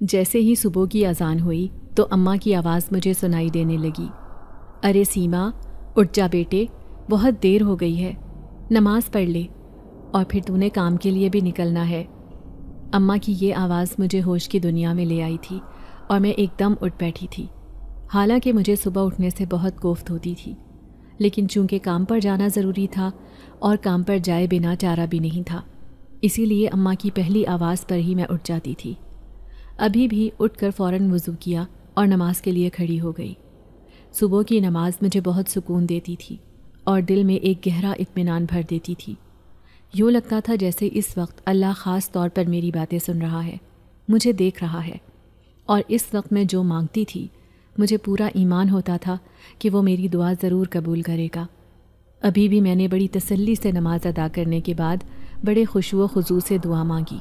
جیسے ہی صبح کی اذان ہوئی تو اماں کی آواز مجھے سنائی دینے لگی، ارے سیما اٹھ جا بیٹے، بہت دیر ہو گئی ہے، نماز پڑھ لے اور پھر تو نے کام کے لیے بھی نکلنا ہے۔ اماں کی یہ آواز مجھے ہوش کی دنیا میں لے آئی تھی اور میں ایک دم اٹھ بیٹھی تھی۔ حالانکہ مجھے صبح اٹھنے سے بہت کوفت ہوتی تھی، لیکن چونکہ کام پر جانا ضروری تھا اور کام پر جائے بنا چارہ بھی نہیں تھا، اسی لیے اماں کی پہلی آواز پر ہی میں اٹھ جاتی تھی۔ ابھی بھی اٹھ کر فوراً وضو کیا اور نماز کے لیے کھڑی ہو گئی۔ صبح کی نماز مجھے بہت سکون دیتی تھی اور دل میں ایک گہرا اطمینان بھر دیتی تھی۔ یوں لگتا تھا جیسے اس وقت اللہ خاص طور پر میری باتیں سن رہا ہے، مجھے دیکھ رہا ہے، اور اس وقت میں جو مانگتی تھی مجھے پورا ایمان ہوتا تھا کہ وہ میری دعا ضرور قبول کرے گا۔ ابھی بھی میں نے بڑی تسلی سے نماز ادا کرنے کے بعد بڑے خشوع و خضوع سے دعا مانگی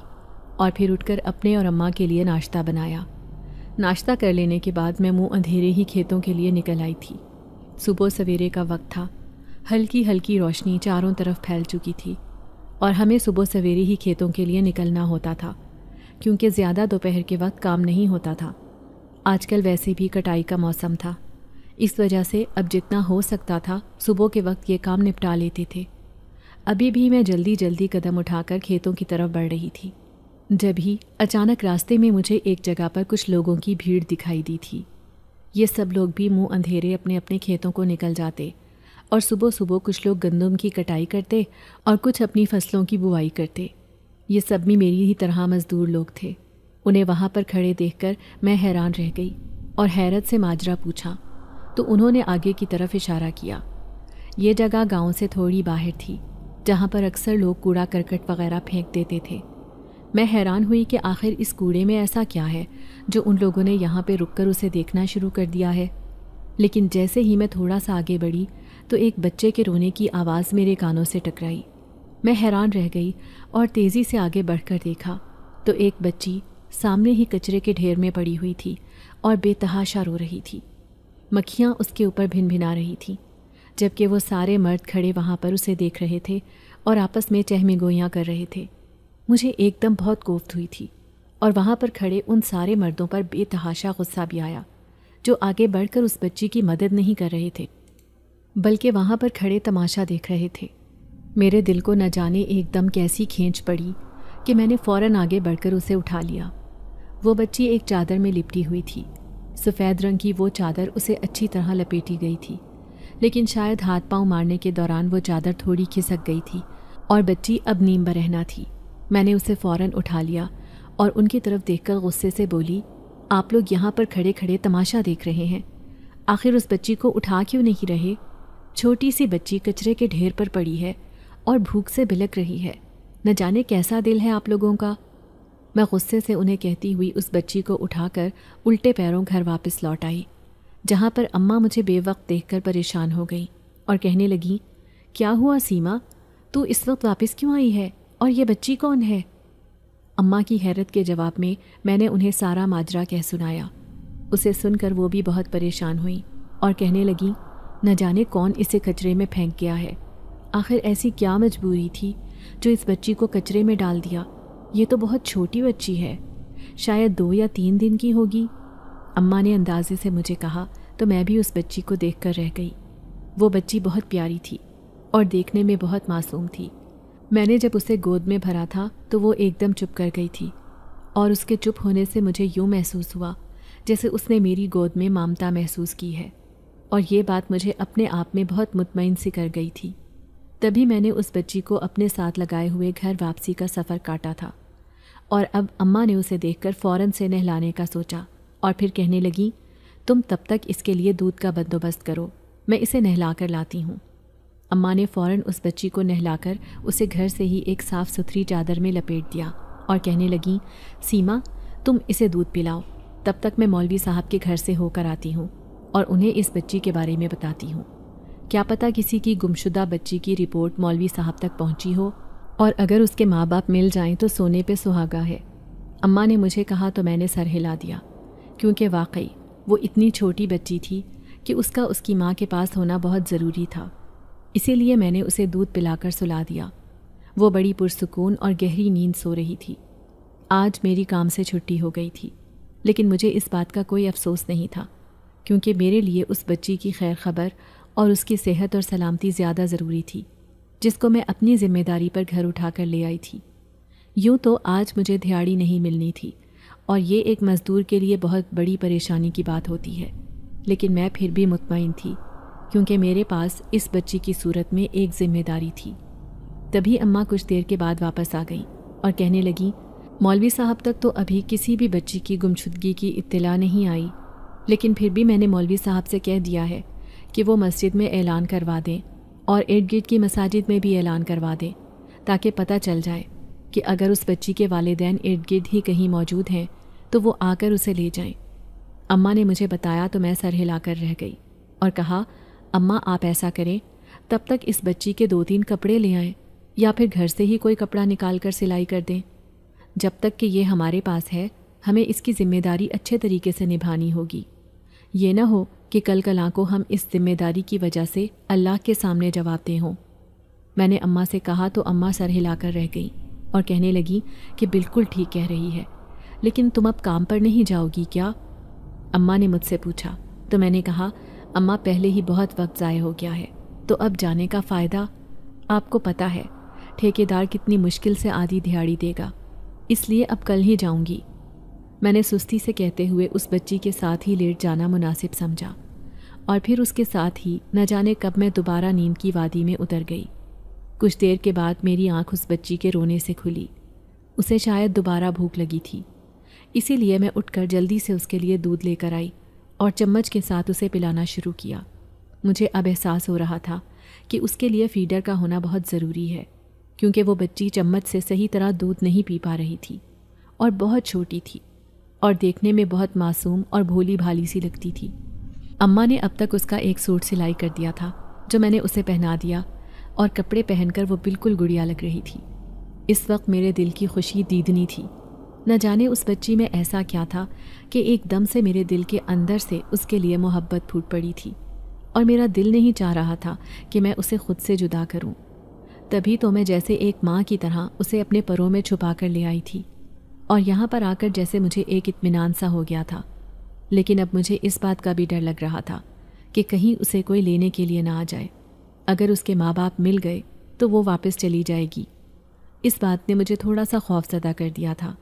اور پھر اٹھ کر اپنے اور اماں کے لیے ناشتہ بنایا۔ ناشتہ کر لینے کے بعد میں منہ اندھیرے ہی کھیتوں کے لیے نکل آئی تھی۔ صبح سویرے کا وقت تھا، ہلکی ہلکی روشنی چاروں طرف پھیل چکی تھی اور ہمیں صبح سویرے ہی کھیتوں کے لیے نکلنا ہوتا تھا کیونکہ زیادہ دوپہر کے وقت کام نہیں ہوتا تھا۔ آج کل ویسے بھی کٹائی کا موسم تھا، اس وجہ سے اب جتنا ہو سکتا تھا صبح کے وقت یہ کام نپٹا لیتے تھے۔ ابھی بھی میں جلدی جلدی قدم اٹھا کر کھیتوں کی طرف بڑھ رہی تھی جب ہی اچانک راستے میں مجھے ایک جگہ پر کچھ لوگوں کی بھیڑ دکھائی دی تھی۔ یہ سب لوگ بھی منہ اندھیرے اپنے اپنے کھیتوں کو نکل جاتے اور صبح صبح کچھ لوگ گندم کی کٹائی کرتے اور کچھ اپنی فصلوں کی بوائی کرتے۔ یہ سب بھی میری ہی طرح مزدور لوگ تھے۔ انہیں وہاں پر کھڑے دیکھ کر میں حیران رہ گئی اور حیرت سے ماجرا پوچھا تو انہوں نے آگے کی طرف اشارہ کیا۔ یہ جگہ گاؤں سے تھوڑی باہر تھی جہاں پر اکثر لوگ کوڑا کرکٹ وغیرہ پھینک دیتے تھے۔ میں حیران ہوئی کہ آخر اس کوڑے میں ایسا کیا ہے جو ان لوگوں نے یہاں پہ رک کر اسے دیکھنا شروع کر دیا ہے۔ لیکن جیسے ہی میں تھوڑا سا آگے بڑھی تو ایک بچے کے رونے کی آواز میرے کانوں سے ٹکرائی۔ میں حیران رہ گئی اور تیزی سے آگے بڑھ کر دیکھا تو ایک بچی سامنے ہی کچرے کے ڈھیر میں پڑی ہوئی تھی اور بے تحاشا رو رہی تھی۔ مکھیاں اس کے اوپر بھن بھنا رہی تھیں، جبکہ وہ سارے مرد کھڑے وہاں پر اسے دیکھ رہے تھے اور آپس میں چہمی گوئیاں کر رہے تھے۔ مجھے ایک دم بہت کوفت ہوئی تھی اور وہاں پر کھڑے ان سارے مردوں پر بے تحاشا غصہ بھی آیا جو آگے بڑھ کر اس بچی کی مدد نہیں کر رہے تھے بلکہ وہاں پر کھڑے تماشا دیکھ رہے تھے۔ میرے دل کو نہ جانے ایک دم کیسی کھینچ پڑی کہ میں نے فوراً آگے بڑھ کر اسے اٹھا لیا۔ وہ بچی ایک چادر میں لپٹی ہوئی تھی۔ سفید رنگ کی وہ چادر اسے اچھی طرح لپیٹی گئی تھی، لیکن شاید ہاتھ پاؤں مارنے کے دوران وہ چادر تھوڑی کھسک گئی تھی اور بچی اب نیم برہنہ تھی۔ میں نے اسے فوراً اٹھا لیا اور ان کی طرف دیکھ کر غصے سے بولی، آپ لوگ یہاں پر کھڑے کھڑے تماشا دیکھ رہے ہیں، آخر اس بچی کو اٹھا کیوں نہیں رہے؟ چھوٹی سی بچی کچرے کے ڈھیر پر پڑی ہے اور بھوک سے بلک رہی ہے، نہ جانے کیسا دل ہے آپ لوگوں کا۔ میں غصے سے انہیں کہتی ہوئی اس بچی کو اٹھا کر الٹے پیروں گھر واپس لوٹ آئی، جہاں پر اماں مجھے بے وقت دیکھ کر پریشان ہو گئی اور کہنے لگیں، کیا ہوا سیما، تو اس وقت واپس کیوں آئی ہے اور یہ بچی کون ہے؟ اماں کی حیرت کے جواب میں نے انہیں سارا ماجرا کہہ سنایا۔ اسے سن کر وہ بھی بہت پریشان ہوئیں اور کہنے لگیں، نہ جانے کون اسے کچرے میں پھینک گیا ہے، آخر ایسی کیا مجبوری تھی جو اس بچی کو کچرے میں ڈال دیا؟ یہ تو بہت چھوٹی بچی ہے، شاید 2 یا 3 دن کی ہوگی۔ اماں نے اندازے سے مجھے کہا تو میں بھی اس بچی کو دیکھ کر رہ گئی۔ وہ بچی بہت پیاری تھی اور دیکھنے میں بہت معصوم تھی۔ میں نے جب اسے گود میں بھرا تھا تو وہ ایک دم چپ کر گئی تھی اور اس کے چپ ہونے سے مجھے یوں محسوس ہوا جیسے اس نے میری گود میں مامتا محسوس کی ہے، اور یہ بات مجھے اپنے آپ میں بہت مطمئن سی کر گئی تھی۔ تبھی میں نے اس بچی کو اپنے ساتھ لگائے ہوئے گھر واپسی کا سفر کاٹا تھا، اور اب اماں نے اسے دیکھ کر فوراً سے نہلانے کا سوچا اور پھر کہنے لگیں، تم تب تک اس کے لیے دودھ کا بندوبست کرو، میں اسے نہلا کر لاتی ہوں۔ اماں نے فوراً اس بچی کو نہلا کر اسے گھر سے ہی ایک صاف ستھری چادر میں لپیٹ دیا اور کہنے لگیں، سیما تم اسے دودھ پلاؤ، تب تک میں مولوی صاحب کے گھر سے ہو کر آتی ہوں اور انہیں اس بچی کے بارے میں بتاتی ہوں۔ کیا پتہ کسی کی گمشدہ بچی کی رپورٹ مولوی صاحب تک پہنچی ہو، اور اگر اس کے ماں باپ مل جائیں تو سونے پہ سہاگا ہے۔ اماں نے مجھے کہا تو میں نے سر ہلا دیا، کیونکہ واقعی وہ اتنی چھوٹی بچی تھی کہ اس کا اس کی ماں کے پاس ہونا بہت ضروری تھا۔ اسی لیے میں نے اسے دودھ پلا کر سلا دیا۔ وہ بڑی پرسکون اور گہری نیند سو رہی تھی۔ آج میری کام سے چھٹی ہو گئی تھی۔ لیکن مجھے اس بات کا کوئی افسوس نہیں تھا، کیونکہ میرے لیے اس بچی کی خیر خبر اور اس کی صحت اور سلامتی زیادہ ضروری تھی، جس کو میں اپنی ذمہ داری پر گھر اٹھا کر لے آئی تھی۔ یوں تو آج مجھے دھیاڑی نہیں ملنی تھی، اور یہ ایک مزدور کے لیے بہت بڑی پریشانی کی بات ہوتی ہے، لیکن میں پھر بھی مطمئن تھی، کیونکہ میرے پاس اس بچی کی صورت میں ایک ذمہ داری تھی۔ تبھی اماں کچھ دیر کے بعد واپس آ گئیں اور کہنے لگیں، مولوی صاحب تک تو ابھی کسی بھی بچی کی گمشدگی کی اطلاع نہیں آئی، لیکن پھر بھی میں نے مولوی صاحب سے کہہ دیا ہے کہ وہ مسجد میں اعلان کروا دیں اور ارد گرد کی مساجد میں بھی اعلان کروا دیں، تاکہ پتہ چل جائے کہ اگر اس بچی کے والدین ارد گرد ہی کہیں موجود ہیں تو وہ آ کر اسے لے جائیں۔ اماں نے مجھے بتایا تو میں سر ہلا کر رہ گئی اور کہا، اماں آپ ایسا کریں، تب تک اس بچی کے 2-3 کپڑے لے آئیں، یا پھر گھر سے ہی کوئی کپڑا نکال کر سلائی کر دیں۔ جب تک کہ یہ ہمارے پاس ہے، ہمیں اس کی ذمہ داری اچھے طریقے سے نبھانی ہوگی۔ یہ نہ ہو کہ کل کلاں کو ہم اس ذمہ داری کی وجہ سے اللہ کے سامنے جواب دہ ہوں۔ میں نے اماں سے کہا تو اماں سر ہلا کر رہ گئی اور کہنے لگی کہ بالکل ٹھیک کہہ رہی ہے، لیکن تم اب کام پر نہیں جاؤ گی کیا؟ اماں نے مجھ سے پوچھا تو میں نے کہا، اماں پہلے ہی بہت وقت ضائع ہو گیا ہے، تو اب جانے کا فائدہ؟ آپ کو پتہ ہے ٹھیکیدار کتنی مشکل سے آدھی دھیاڑی دے گا، اس لیے اب کل ہی جاؤں گی۔ میں نے سستی سے کہتے ہوئے اس بچی کے ساتھ ہی لیٹ جانا مناسب سمجھا، اور پھر اس کے ساتھ ہی نہ جانے کب میں دوبارہ نیند کی وادی میں اتر گئی۔ کچھ دیر کے بعد میری آنکھ اس بچی کے رونے سے کھلی۔ اسے شاید دوبارہ بھوک لگی تھی، اسی لیے میں اٹھ کر جلدی سے اس کے لیے دودھ لے کر آئی اور چمچ کے ساتھ اسے پلانا شروع کیا۔ مجھے اب احساس ہو رہا تھا کہ اس کے لیے فیڈر کا ہونا بہت ضروری ہے، کیونکہ وہ بچی چمچ سے صحیح طرح دودھ نہیں پی پا رہی تھی اور بہت چھوٹی تھی اور دیکھنے میں بہت معصوم اور بھولی بھالی سی لگتی تھی۔ اماں نے اب تک اس کا ایک سوٹ سلائی کر دیا تھا جو میں نے اسے پہنا دیا، اور کپڑے پہن کر وہ بالکل گڑیا لگ رہی تھی۔ اس وقت میرے دل کی خوشی دیدنی تھی۔ نہ جانے اس بچی میں ایسا کیا تھا کہ ایک دم سے میرے دل کے اندر سے اس کے لیے محبت پھوٹ پڑی تھی، اور میرا دل نہیں چاہ رہا تھا کہ میں اسے خود سے جدا کروں۔ تبھی تو میں جیسے ایک ماں کی طرح اسے اپنے پروں میں چھپا کر لے آئی تھی، اور یہاں پر آ کر جیسے مجھے ایک اطمینان سا ہو گیا تھا۔ لیکن اب مجھے اس بات کا بھی ڈر لگ رہا تھا کہ کہیں اسے کوئی لینے کے لیے نہ آ جائے۔ اگر اس کے ماں باپ مل گئے تو وہ واپس چلی جائے گی۔ اس بات نے مجھے تھوڑا سا خوف زدہ کر دیا تھا،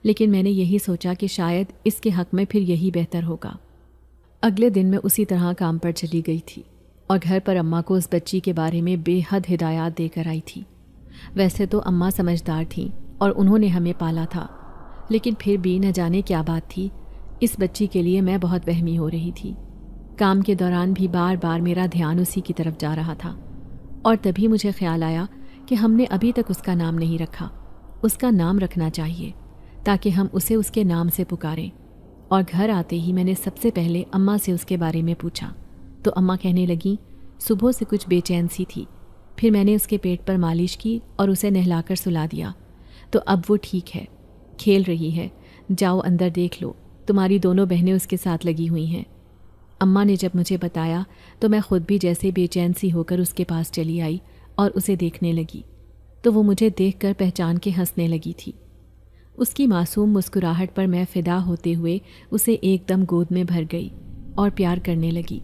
لیکن میں نے یہی سوچا کہ شاید اس کے حق میں پھر یہی بہتر ہوگا۔ اگلے دن میں اسی طرح کام پر چلی گئی تھی، اور گھر پر اماں کو اس بچی کے بارے میں بے حد ہدایات دے کر آئی تھی۔ ویسے تو اماں سمجھدار تھیں اور انہوں نے ہمیں پالا تھا، لیکن پھر بھی نہ جانے کیا بات تھی، اس بچی کے لیے میں بہت وہمی ہو رہی تھی۔ کام کے دوران بھی بار بار میرا دھیان اسی کی طرف جا رہا تھا، اور تبھی مجھے خیال آیا کہ ہم نے ابھی تک اس کا نام نہیں رکھا۔ اس کا نام رکھنا چاہیے تاکہ ہم اسے اس کے نام سے پکاریں۔ اور گھر آتے ہی میں نے سب سے پہلے اماں سے اس کے بارے میں پوچھا تو اماں کہنے لگیں، صبح سے کچھ بے چین سی تھی، پھر میں نے اس کے پیٹ پر مالش کی اور اسے نہلا کر سلا دیا، تو اب وہ ٹھیک ہے، کھیل رہی ہے، جاؤ اندر دیکھ لو، تمہاری دونوں بہنیں اس کے ساتھ لگی ہوئی ہیں۔ اماں نے جب مجھے بتایا تو میں خود بھی جیسے بے چین سی ہو کر اس کے پاس چلی آئی اور اسے دیکھنے لگی، تو وہ مجھے دیکھ کر پہچان کے ہنسنے لگی تھی۔ اس کی معصوم مسکراہٹ پر میں فدا ہوتے ہوئے اسے ایک دم گود میں بھر گئی اور پیار کرنے لگی۔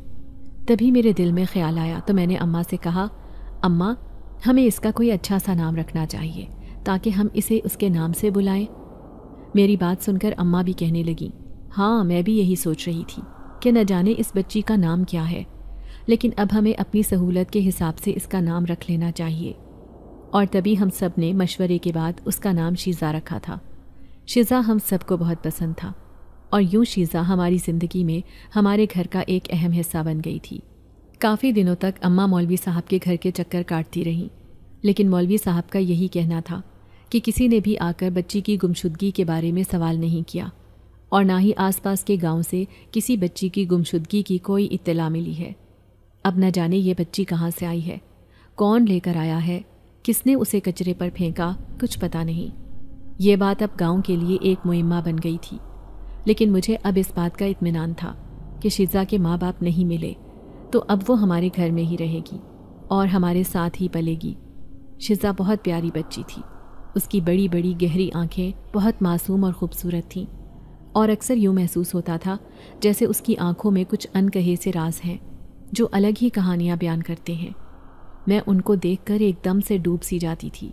تبھی میرے دل میں خیال آیا تو میں نے اماں سے کہا، اماں ہمیں اس کا کوئی اچھا سا نام رکھنا چاہیے تاکہ ہم اسے اس کے نام سے بلائیں۔ میری بات سن کر اماں بھی کہنے لگیں، ہاں میں بھی یہی سوچ رہی تھی کہ نہ جانے اس بچی کا نام کیا ہے، لیکن اب ہمیں اپنی سہولت کے حساب سے اس کا نام رکھ لینا چاہیے۔ اور تبھی ہم سب نے مشورے کے بعد اس کا نام شیزہ رکھا تھا۔ شیزہ ہم سب کو بہت پسند تھا، اور یوں شیزہ ہماری زندگی میں ہمارے گھر کا ایک اہم حصہ بن گئی تھی۔ کافی دنوں تک اماں مولوی صاحب کے گھر کے چکر کاٹتی رہیں، لیکن مولوی صاحب کا یہی کہنا تھا کہ کسی نے بھی آ کر بچی کی گمشدگی کے بارے میں سوال نہیں کیا، اور نہ ہی آس پاس کے گاؤں سے کسی بچی کی گمشدگی کی کوئی اطلاع ملی ہے۔ اب نہ جانے یہ بچی کہاں سے آئی ہے، کون لے کر آیا ہے، کس نے اسے کچرے پر پھینکا، کچھ پتہ نہیں۔ یہ بات اب گاؤں کے لیے ایک معمہ بن گئی تھی، لیکن مجھے اب اس بات کا اطمینان تھا کہ شیزہ کے ماں باپ نہیں ملے تو اب وہ ہمارے گھر میں ہی رہے گی اور ہمارے ساتھ ہی پلے گی۔ شیزہ بہت پیاری بچی تھی، اس کی بڑی بڑی گہری آنکھیں بہت معصوم اور خوبصورت تھیں، اور اکثر یوں محسوس ہوتا تھا جیسے اس کی آنکھوں میں کچھ انکہے سے راز ہیں جو الگ ہی کہانیاں بیان کرتے ہیں۔ میں ان کو دیکھ کر ایک دم سے ڈوب سی جاتی تھی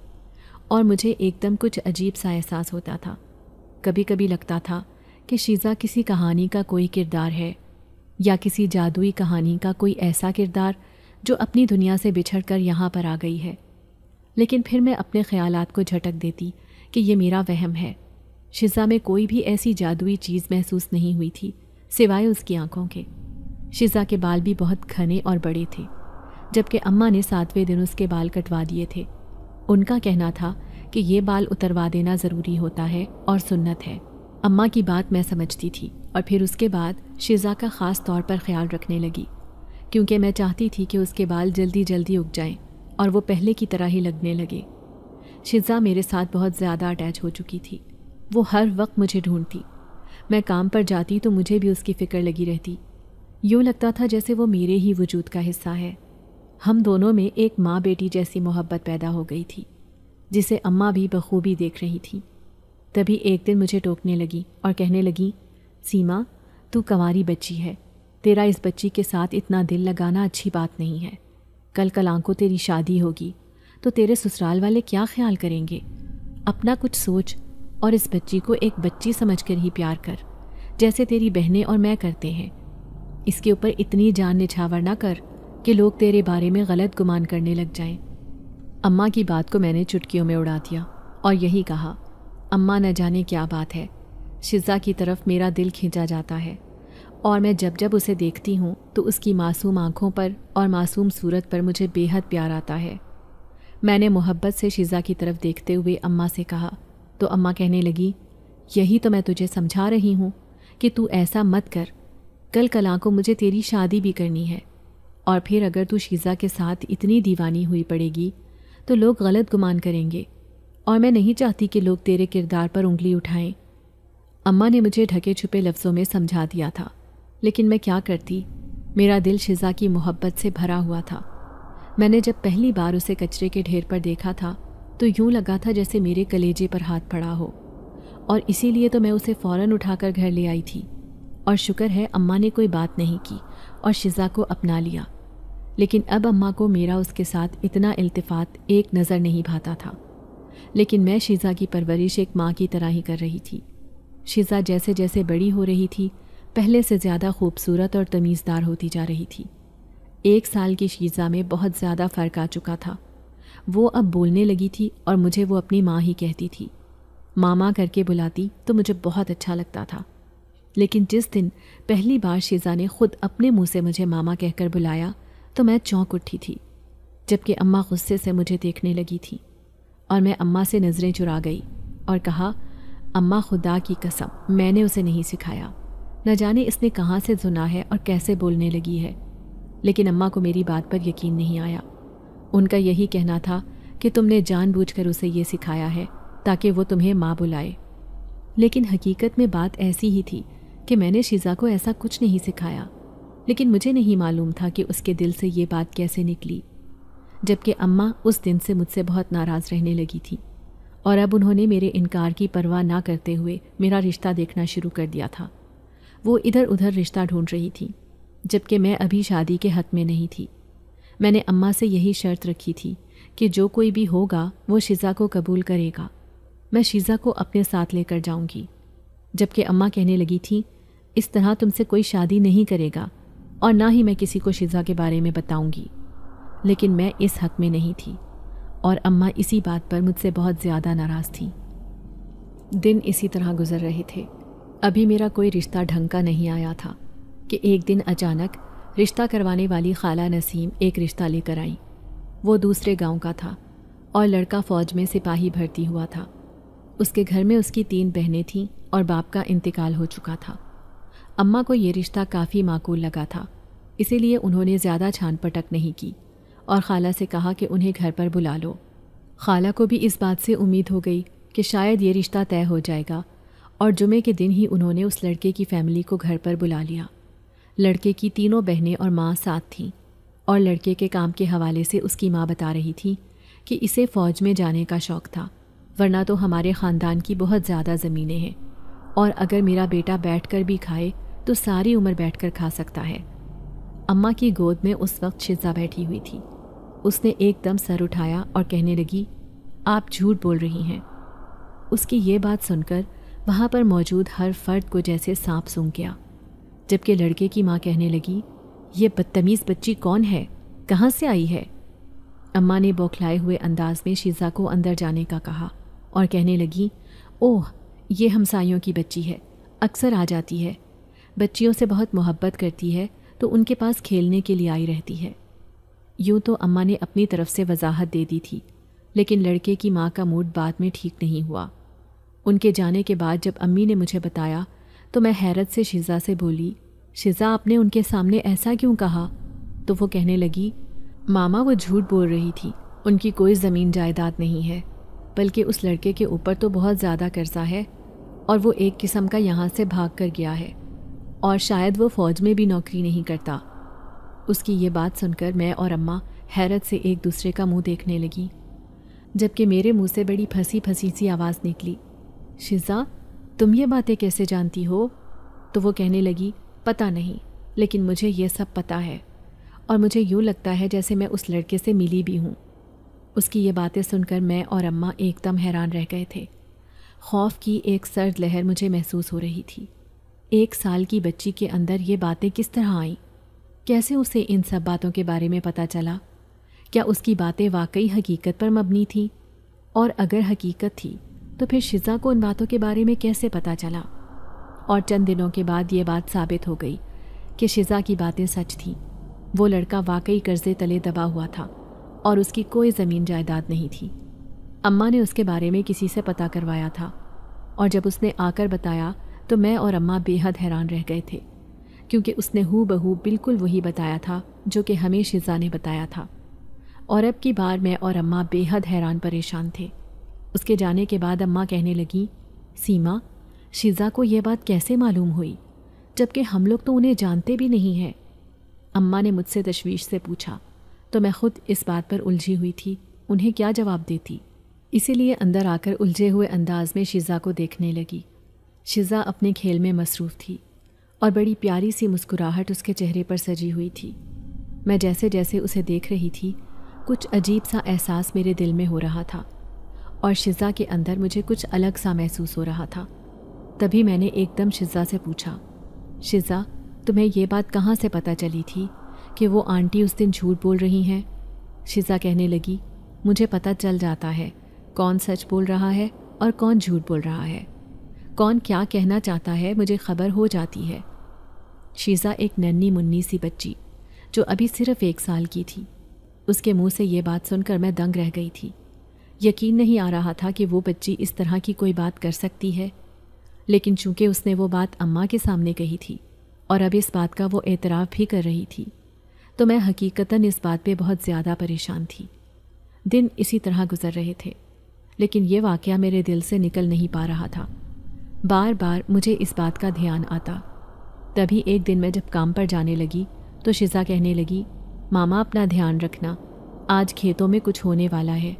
اور مجھے ایک دم کچھ عجیب سا احساس ہوتا تھا۔ کبھی کبھی لگتا تھا کہ شیزا کسی کہانی کا کوئی کردار ہے، یا کسی جادوئی کہانی کا کوئی ایسا کردار جو اپنی دنیا سے بچھڑ کر یہاں پر آ گئی ہے۔ لیکن پھر میں اپنے خیالات کو جھٹک دیتی کہ یہ میرا وہم ہے۔ شیزا میں کوئی بھی ایسی جادوئی چیز محسوس نہیں ہوئی تھی سوائے اس کی آنکھوں کے۔ شیزا کے بال بھی بہت گھنے اور بڑے تھے، جبکہ اماں نے 7ویں دن اس کے بال کٹوا دیے تھے۔ ان کا کہنا تھا کہ یہ بال اتروا دینا ضروری ہوتا ہے اور سنت ہے۔ اماں کی بات میں سمجھتی تھی اور پھر اس کے بعد شیزا کا خاص طور پر خیال رکھنے لگی، کیونکہ میں چاہتی تھی کہ اس کے بال جلدی جلدی اگ جائیں اور وہ پہلے کی طرح ہی لگنے لگے۔ شیزا میرے ساتھ بہت زیادہ اٹیچ ہو چکی تھی۔ وہ ہر وقت مجھے ڈھونڈتی۔ میں کام پر جاتی تو مجھے بھی اس کی فکر لگی رہتی۔ یوں لگتا تھا جیسے وہ میرے ہی وجود کا حصہ ہے۔ ہم دونوں میں ایک ماں بیٹی جیسی محبت پیدا ہو گئی تھی، جسے اماں بھی بخوبی دیکھ رہی تھی۔ تبھی ایک دن مجھے ٹوکنے لگی اور کہنے لگی، سیما، تو کنواری بچی ہے، تیرا اس بچی کے ساتھ اتنا دل لگانا اچھی بات نہیں ہے۔ کل کلاں کو تیری شادی ہوگی تو تیرے سسرال والے کیا خیال کریں گے؟ اپنا کچھ سوچ اور اس بچی کو ایک بچی سمجھ کر ہی پیار کر، جیسے تیری بہنیں اور میں کرتے ہیں۔ اس کے اوپر اتنی جان نچھاور نہ کر کہ لوگ تیرے بارے میں غلط گمان کرنے لگ جائیں۔ اماں کی بات کو میں نے چٹکیوں میں اڑا دیا اور یہی کہا، اماں نہ جانے کیا بات ہے، شیزا کی طرف میرا دل کھینچا جاتا ہے، اور میں جب جب اسے دیکھتی ہوں تو اس کی معصوم آنکھوں پر اور معصوم صورت پر مجھے بے حد پیار آتا ہے۔ میں نے محبت سے شیزا کی طرف دیکھتے ہوئے اماں سے کہا تو اماں کہنے لگی، یہی تو میں تجھے سمجھا رہی ہوں کہ تو ایسا مت کر، کل کلاں کو مجھے تیری شادی بھی کرنی ہے، اور پھر اگر تو شیزا کے ساتھ اتنی دیوانی ہوئی پڑے گی تو لوگ غلط گمان کریں گے، اور میں نہیں چاہتی کہ لوگ تیرے کردار پر انگلی اٹھائیں۔ اماں نے مجھے ڈھکے چھپے لفظوں میں سمجھا دیا تھا، لیکن میں کیا کرتی؟ میرا دل شیزا کی محبت سے بھرا ہوا تھا۔ میں نے جب پہلی بار اسے کچرے کے ڈھیر پر دیکھا تھا تو یوں لگا تھا جیسے میرے کلیجے پر ہاتھ پڑا ہو، اور اسی لیے تو میں اسے فوراً اٹھا کر گھر لے آئی تھی، اور شکر ہے اماں نے کوئی بات نہیں کی اور شیزا کو اپنا لیا۔ لیکن اب اماں کو میرا اس کے ساتھ اتنا التفات ایک نظر نہیں بھاتا تھا، لیکن میں شیزا کی پرورش ایک ماں کی طرح ہی کر رہی تھی۔ شیزا جیسے جیسے بڑی ہو رہی تھی پہلے سے زیادہ خوبصورت اور تمیزدار ہوتی جا رہی تھی۔ 1 سال کی شیزا میں بہت زیادہ فرق آ چکا تھا۔ وہ اب بولنے لگی تھی اور مجھے وہ اپنی ماں ہی کہتی تھی۔ ماما کر کے بلاتی تو مجھے بہت اچھا لگتا تھا، لیکن جس دن پہلی بار شیزا نے خود اپنے منہ سے مجھے ماما کہہ کر بلایا تو میں چونک اٹھی تھی، جبکہ اماں غصے سے مجھے دیکھنے لگی تھی، اور میں اماں سے نظریں چرا گئی اور کہا، اماں خدا کی قسم میں نے اسے نہیں سکھایا، نہ جانے اس نے کہاں سے سنا ہے اور کیسے بولنے لگی ہے۔ لیکن اماں کو میری بات پر یقین نہیں آیا۔ ان کا یہی کہنا تھا کہ تم نے جان بوجھ کر اسے یہ سکھایا ہے تاکہ وہ تمہیں ماں بلائے۔ لیکن حقیقت میں بات ایسی ہی تھی کہ میں نے شیزا کو ایسا کچھ نہیں سکھایا، لیکن مجھے نہیں معلوم تھا کہ اس کے دل سے یہ بات کیسے نکلی، جبکہ اماں اس دن سے مجھ سے بہت ناراض رہنے لگی تھی، اور اب انہوں نے میرے انکار کی پرواہ نہ کرتے ہوئے میرا رشتہ دیکھنا شروع کر دیا تھا۔ وہ ادھر ادھر رشتہ ڈھونڈ رہی تھی، جبکہ میں ابھی شادی کے حق میں نہیں تھی۔ میں نے اماں سے یہی شرط رکھی تھی کہ جو کوئی بھی ہوگا وہ شیزا کو قبول کرے گا، میں شیزا کو اپنے ساتھ لے کر جاؤں گی۔ جبکہ اماں کہنے لگی تھی، اس طرح تم سے کوئی شادی نہیں کرے گا اور نہ ہی میں کسی کو شیزا کے بارے میں بتاؤں گی، لیکن میں اس حق میں نہیں تھی، اور اماں اسی بات پر مجھ سے بہت زیادہ ناراض تھیں۔ دن اسی طرح گزر رہے تھے۔ ابھی میرا کوئی رشتہ ڈھنگ کا نہیں آیا تھا کہ ایک دن اچانک رشتہ کروانے والی خالہ نسیم ایک رشتہ لے کر آئیں۔ وہ دوسرے گاؤں کا تھا اور لڑکا فوج میں سپاہی بھرتی ہوا تھا۔ اس کے گھر میں اس کی 3 بہنیں تھیں اور باپ کا انتقال ہو چکا تھا۔ اماں کو یہ رشتہ کافی معقول لگا تھا، اسی لیے انہوں نے زیادہ چھان پٹک نہیں کی اور خالہ سے کہا کہ انہیں گھر پر بلا لو۔ خالہ کو بھی اس بات سے امید ہو گئی کہ شاید یہ رشتہ طے ہو جائے گا، اور جمعے کے دن ہی انہوں نے اس لڑکے کی فیملی کو گھر پر بلا لیا۔ لڑکے کی تینوں بہنیں اور ماں ساتھ تھیں، اور لڑکے کے کام کے حوالے سے اس کی ماں بتا رہی تھی کہ اسے فوج میں جانے کا شوق تھا، ورنہ تو ہمارے خاندان کی بہت زیادہ زمینیں ہیں اور اگر میرا بیٹا بیٹھ کر بھی کھائے تو ساری عمر بیٹھ کر کھا سکتا ہے۔ اماں کی گود میں اس وقت شزا بیٹھی ہوئی تھی۔ اس نے ایک دم سر اٹھایا اور کہنے لگی، آپ جھوٹ بول رہی ہیں۔ اس کی یہ بات سن کر وہاں پر موجود ہر فرد کو جیسے سانپ سونگھ گیا، جبکہ لڑکے کی ماں کہنے لگی، یہ بدتمیز بچی کون ہے؟ کہاں سے آئی ہے؟ اماں نے بوکھلائے ہوئے انداز میں شیزا کو اندر جانے کا کہا اور کہنے لگی، اوہ یہ ہمسایوں کی بچی ہے، اکثر آ جاتی ہے، بچیوں سے بہت محبت کرتی ہے تو ان کے پاس کھیلنے کے لیے آئی رہتی ہے۔ یوں تو اماں نے اپنی طرف سے وضاحت دے دی تھی، لیکن لڑکے کی ماں کا موڈ بعد میں ٹھیک نہیں ہوا۔ ان کے جانے کے بعد جب امی نے مجھے بتایا تو میں حیرت سے شزا سے بولی، شزا آپ نے ان کے سامنے ایسا کیوں کہا؟ تو وہ کہنے لگی، ماما وہ جھوٹ بول رہی تھی، ان کی کوئی زمین جائیداد نہیں ہے، بلکہ اس لڑکے کے اوپر تو بہت زیادہ قرضہ ہے اور وہ ایک قسم کا یہاں سے بھاگ کر گیا ہے، اور شاید وہ فوج میں بھی نوکری نہیں کرتا۔ اس کی یہ بات سن کر میں اور اماں حیرت سے ایک دوسرے کا منہ دیکھنے لگی، جبکہ میرے منہ سے بڑی پھنسی پھنسی سی آواز نکلی، شزا تم یہ باتیں کیسے جانتی ہو؟ تو وہ کہنے لگی، پتہ نہیں، لیکن مجھے یہ سب پتہ ہے، اور مجھے یوں لگتا ہے جیسے میں اس لڑکے سے ملی بھی ہوں۔ اس کی یہ باتیں سن کر میں اور اماں ایک دم حیران رہ گئے تھے۔ خوف کی ایک سرد لہر مجھے محسوس ہو رہی تھی۔ 1 سال کی بچی کے اندر یہ باتیں کس طرح آئیں؟ کیسے اسے ان سب باتوں کے بارے میں پتہ چلا؟ کیا اس کی باتیں واقعی حقیقت پر مبنی تھیں؟ اور اگر حقیقت تھی تو پھر شزا کو ان باتوں کے بارے میں کیسے پتہ چلا؟ اور چند دنوں کے بعد یہ بات ثابت ہو گئی کہ شزا کی باتیں سچ تھیں۔ وہ لڑکا واقعی قرضے تلے دبا ہوا تھا اور اس کی کوئی زمین جائیداد نہیں تھی۔ اماں نے اس کے بارے میں کسی سے پتہ کروایا تھا، اور جب اس نے آ کر بتایا تو میں اور اماں بے حد حیران رہ گئے تھے، کیونکہ اس نے ہو بہو بالکل وہی بتایا تھا جو کہ ہمیں شزا نے بتایا تھا۔ اور اب کی بار میں اور اماں بے حد حیران پریشان تھے۔ اس کے جانے کے بعد اماں کہنے لگی، سیما، شزا کو یہ بات کیسے معلوم ہوئی جبکہ ہم لوگ تو انہیں جانتے بھی نہیں ہیں؟ اماں نے مجھ سے تشویش سے پوچھا تو میں خود اس بات پر الجھی ہوئی تھی انہیں کیا جواب دیتی، اسی لیے اندر آ کر الجھے ہوئے انداز میں شزا کو دیکھنے لگی۔ شزا اپنے کھیل میں مصروف تھی اور بڑی پیاری سی مسکراہٹ اس کے چہرے پر سجی ہوئی تھی۔ میں جیسے جیسے اسے دیکھ رہی تھی کچھ عجیب سا احساس میرے دل میں ہو رہا تھا، اور شزا کے اندر مجھے کچھ الگ سا محسوس ہو رہا تھا۔ تبھی میں نے ایک دم شزا سے پوچھا، شزا تمہیں یہ بات کہاں سے پتہ چلی تھی کہ وہ آنٹی اس دن جھوٹ بول رہی ہیں؟ شزا کہنے لگی، مجھے پتہ چل جاتا ہے کون سچ بول رہا ہے اور کون جھوٹ بول رہا ہے، کون کیا کہنا چاہتا ہے مجھے خبر ہو جاتی ہے۔ شیزا ایک ننھی منی سی بچی جو ابھی صرف 1 سال کی تھی، اس کے منہ سے یہ بات سن کر میں دنگ رہ گئی تھی۔ یقین نہیں آ رہا تھا کہ وہ بچی اس طرح کی کوئی بات کر سکتی ہے، لیکن چونکہ اس نے وہ بات اماں کے سامنے کہی تھی اور اب اس بات کا وہ اعتراف بھی کر رہی تھی، تو میں حقیقتاً اس بات پہ بہت زیادہ پریشان تھی۔ دن اسی طرح گزر رہے تھے، لیکن یہ واقعہ میرے دل سے نکل نہیں پا رہا تھا۔ بار بار مجھے اس بات کا دھیان آتا۔ تبھی ایک دن میں جب کام پر جانے لگی تو شزا کہنے لگی، ماما اپنا دھیان رکھنا، آج کھیتوں میں کچھ ہونے والا ہے۔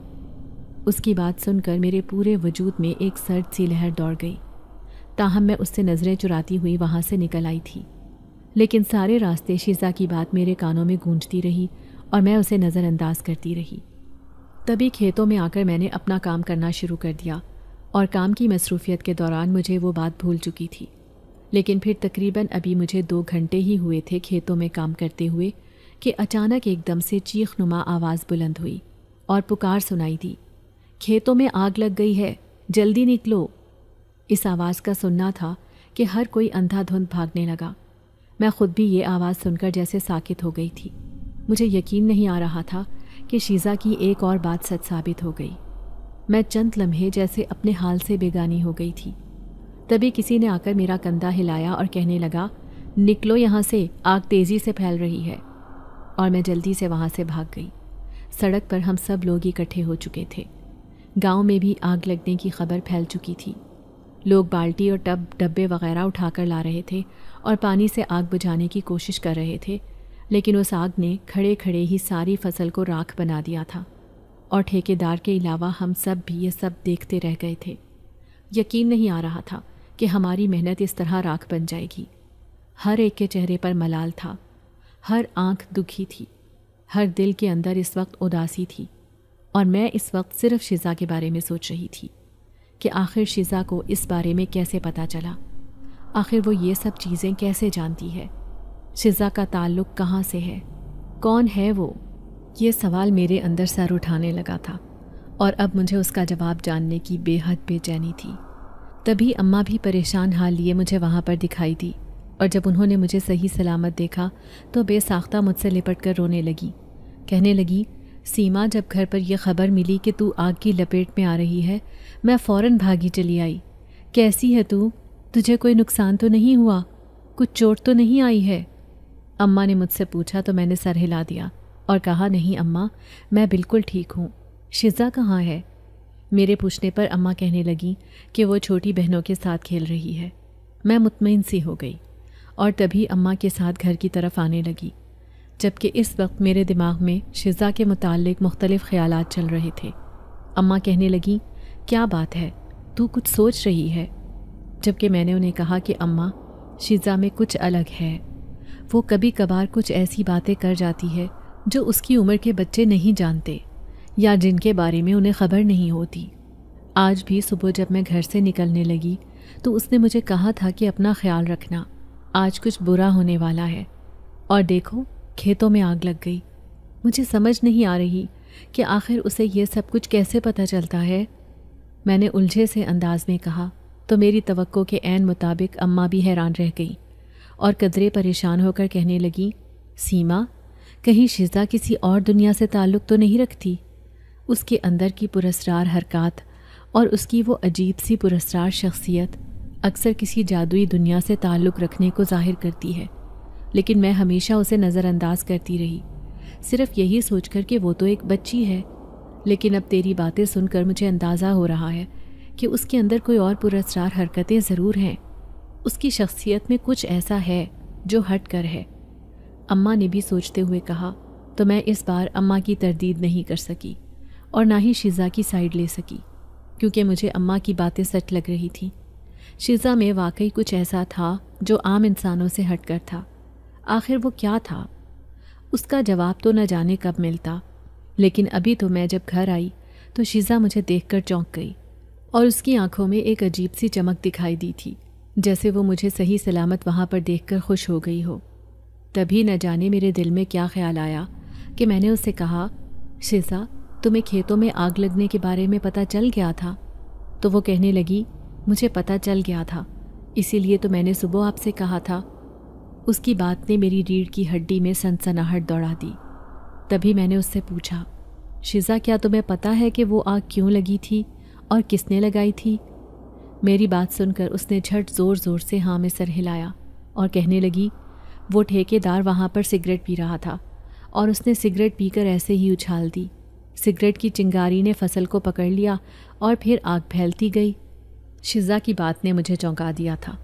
اس کی بات سن کر میرے پورے وجود میں ایک سرد سی لہر دوڑ گئی، تاہم میں اس سے نظریں چراتی ہوئی وہاں سے نکل آئی تھی، لیکن سارے راستے شزا کی بات میرے کانوں میں گونجتی رہی اور میں اسے نظر انداز کرتی رہی۔ تبھی کھیتوں میں آ کر میں نے اپنا کام کرنا شروع کر دیا، اور کام کی مصروفیت کے دوران مجھے وہ بات بھول چکی تھی، لیکن پھر تقریباً ابھی مجھے 2 گھنٹے ہی ہوئے تھے کھیتوں میں کام کرتے ہوئے کہ اچانک ایک دم سے چیخ نما آواز بلند ہوئی اور پکار سنائی دی، کھیتوں میں آگ لگ گئی ہے، جلدی نکلو۔ اس آواز کا سننا تھا کہ ہر کوئی اندھا دھند بھاگنے لگا۔ میں خود بھی یہ آواز سن کر جیسے ساکت ہو گئی تھی۔ مجھے یقین نہیں آ رہا تھا کہ شیزا کی ایک اور بات سچ ثابت ہو گئی۔ میں چند لمحے جیسے اپنے حال سے بیگانی ہو گئی تھی۔ تبھی کسی نے آ کر میرا کندھا ہلایا اور کہنے لگا، نکلو یہاں سے، آگ تیزی سے پھیل رہی ہے۔ اور میں جلدی سے وہاں سے بھاگ گئی۔ سڑک پر ہم سب لوگ اکٹھے ہو چکے تھے۔ گاؤں میں بھی آگ لگنے کی خبر پھیل چکی تھی۔ لوگ بالٹی اور ڈبے وغیرہ اٹھا کر لا رہے تھے اور پانی سے آگ بجھانے کی کوشش کر رہے تھے، لیکن اس آگ نے کھڑے کھڑے ہی ساری فصل کو راکھ بنا دیا تھا، اور ٹھیکیدار کے علاوہ ہم سب بھی یہ سب دیکھتے رہ گئے تھے۔ یقین نہیں آ رہا تھا کہ ہماری محنت اس طرح راکھ بن جائے گی۔ ہر ایک کے چہرے پر ملال تھا، ہر آنکھ دکھی تھی، ہر دل کے اندر اس وقت اداسی تھی، اور میں اس وقت صرف شزا کے بارے میں سوچ رہی تھی کہ آخر شزا کو اس بارے میں کیسے پتہ چلا، آخر وہ یہ سب چیزیں کیسے جانتی ہے، شزا کا تعلق کہاں سے ہے، کون ہے وہ؟ یہ سوال میرے اندر سر اٹھانے لگا تھا، اور اب مجھے اس کا جواب جاننے کی بے حد بے چینی تھی۔ تبھی اماں بھی پریشان حال لیے مجھے وہاں پر دکھائی دی، اور جب انہوں نے مجھے صحیح سلامت دیکھا تو بے ساختہ مجھ سے لپٹ کر رونے لگی، کہنے لگی، سیما، جب گھر پر یہ خبر ملی کہ تو آگ کی لپیٹ میں آ رہی ہے، میں فوراً بھاگی چلی آئی۔ کیسی ہے تو؟ تجھے کوئی نقصان تو نہیں ہوا؟ کچھ چوٹ تو نہیں آئی ہے؟ اماں نے مجھ سے پوچھا تو میں نے سر ہلا دیا اور کہا، نہیں اماں، میں بالکل ٹھیک ہوں۔ شزا کہاں ہے؟ میرے پوچھنے پر اماں کہنے لگی کہ وہ چھوٹی بہنوں کے ساتھ کھیل رہی ہے۔ میں مطمئن سی ہو گئی اور تبھی اماں کے ساتھ گھر کی طرف آنے لگی، جبکہ اس وقت میرے دماغ میں شزا کے متعلق مختلف خیالات چل رہے تھے۔ اماں کہنے لگی، کیا بات ہے، تو کچھ سوچ رہی ہے؟ جبکہ میں نے انہیں کہا کہ اماں، شزا میں کچھ الگ ہے، وہ کبھی کبھار کچھ ایسی باتیں کر جاتی ہے جو اس کی عمر کے بچے نہیں جانتے یا جن کے بارے میں انہیں خبر نہیں ہوتی۔ آج بھی صبح جب میں گھر سے نکلنے لگی تو اس نے مجھے کہا تھا کہ اپنا خیال رکھنا، آج کچھ برا ہونے والا ہے، اور دیکھو کھیتوں میں آگ لگ گئی۔ مجھے سمجھ نہیں آ رہی کہ آخر اسے یہ سب کچھ کیسے پتہ چلتا ہے۔ میں نے الجھے سے انداز میں کہا تو میری توقع کے عین مطابق اماں بھی حیران رہ گئی اور قدرے پریشان ہو کر کہنے لگی، سیما، کہیں شزا کسی اور دنیا سے تعلق تو نہیں رکھتی؟ اس کے اندر کی پراسرار حرکات اور اس کی وہ عجیب سی پراسرار شخصیت اکثر کسی جادوئی دنیا سے تعلق رکھنے کو ظاہر کرتی ہے، لیکن میں ہمیشہ اسے نظر انداز کرتی رہی، صرف یہی سوچ کر کہ وہ تو ایک بچی ہے۔ لیکن اب تیری باتیں سن کر مجھے اندازہ ہو رہا ہے کہ اس کے اندر کوئی اور پراسرار حرکتیں ضرور ہیں، اس کی شخصیت میں کچھ ایسا ہے جو ہٹ کر ہے۔ اماں نے بھی سوچتے ہوئے کہا تو میں اس بار اماں کی تردید نہیں کر سکی اور نہ ہی شزا کی سائیڈ لے سکی، کیونکہ مجھے اماں کی باتیں سچ لگ رہی تھیں۔ شزا میں واقعی کچھ ایسا تھا جو عام انسانوں سے ہٹ کر تھا۔ آخر وہ کیا تھا؟ اس کا جواب تو نہ جانے کب ملتا، لیکن ابھی تو میں جب گھر آئی تو شزا مجھے دیکھ کر چونک گئی اور اس کی آنکھوں میں ایک عجیب سی چمک دکھائی دی تھی، جیسے وہ مجھے صحیح سلامت وہاں پر دیکھ کر خوش ہو گئی ہو۔ تبھی نہ جانے میرے دل میں کیا خیال آیا کہ میں نے اس سے کہا، شزا، تمہیں کھیتوں میں آگ لگنے کے بارے میں پتہ چل گیا تھا؟ تو وہ کہنے لگی، مجھے پتہ چل گیا تھا، اسی لیے تو میں نے صبح آپ سے کہا تھا۔ اس کی بات نے میری ریڑھ کی ہڈی میں سنسناہٹ دوڑا دی۔ تبھی میں نے اس سے پوچھا، شزا، کیا تمہیں پتہ ہے کہ وہ آگ کیوں لگی تھی اور کس نے لگائی تھی؟ میری بات سن کر اس نے جھٹ زور زور سے ہاں میں سر ہلایا اور کہنے لگی، وہ ٹھیکیدار وہاں پر سگریٹ پی رہا تھا اور اس نے سگریٹ پی کر ایسے ہی اچھال دی، سگریٹ کی چنگاری نے فصل کو پکڑ لیا اور پھر آگ پھیلتی گئی۔ شزا کی بات نے مجھے چونکا دیا تھا،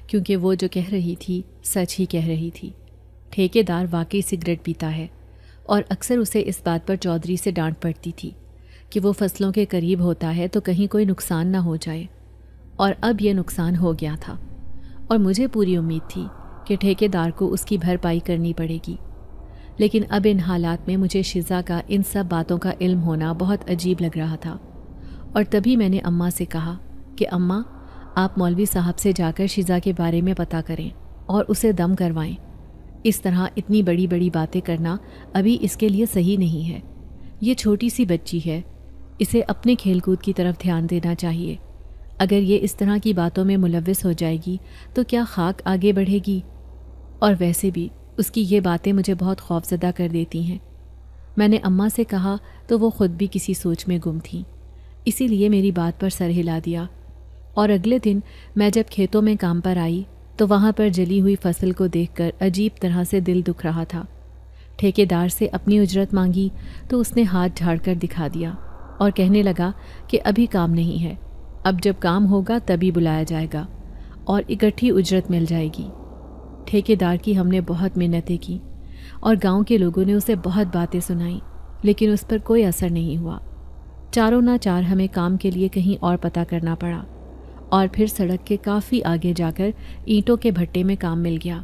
کیونکہ وہ جو کہہ رہی تھی سچ ہی کہہ رہی تھی۔ ٹھیکیدار واقعی سگریٹ پیتا ہے، اور اکثر اسے اس بات پر چودھری سے ڈانٹ پڑتی تھی کہ وہ فصلوں کے قریب ہوتا ہے تو کہیں کوئی نقصان نہ ہو جائے، اور اب یہ نقصان ہو گیا تھا، اور مجھے پوری امید تھی کہ ٹھیکیدار کو اس کی بھرپائی کرنی پڑے گی۔ لیکن اب ان حالات میں مجھے شزا کا ان سب باتوں کا علم ہونا بہت عجیب لگ رہا تھا، اور تبھی میں نے اماں سے کہا کہ اماں، آپ مولوی صاحب سے جا کر شزا کے بارے میں پتہ کریں اور اسے دم کروائیں۔ اس طرح اتنی بڑی بڑی باتیں کرنا ابھی اس کے لیے صحیح نہیں ہے۔ یہ چھوٹی سی بچی ہے، اسے اپنے کھیل کود کی طرف دھیان دینا چاہیے۔ اگر یہ اس طرح کی باتوں میں ملوث ہو جائے گی تو کیا خاک آگے بڑھے گی؟ اور ویسے بھی اس کی یہ باتیں مجھے بہت خوفزدہ کر دیتی ہیں۔ میں نے اماں سے کہا تو وہ خود بھی کسی سوچ میں گم تھیں، اسی لیے میری بات پر سر ہلا دیا، اور اگلے دن میں جب کھیتوں میں کام پر آئی تو وہاں پر جلی ہوئی فصل کو دیکھ کر عجیب طرح سے دل دکھ رہا تھا۔ ٹھیکیدار سے اپنی اجرت مانگی تو اس نے ہاتھ جھاڑ کر دکھا دیا اور کہنے لگا کہ ابھی کام نہیں ہے، اب جب کام ہوگا تبھی بلایا جائے گا اور اکٹھی اجرت مل جائے گی۔ ٹھیکیدار کی ہم نے بہت منتیں کی اور گاؤں کے لوگوں نے اسے بہت باتیں سنائیں، لیکن اس پر کوئی اثر نہیں ہوا۔ چاروں نہ چار ہمیں کام کے لیے کہیں اور پتہ کرنا پڑا، اور پھر سڑک کے کافی آگے جا کر اینٹوں کے بھٹے میں کام مل گیا۔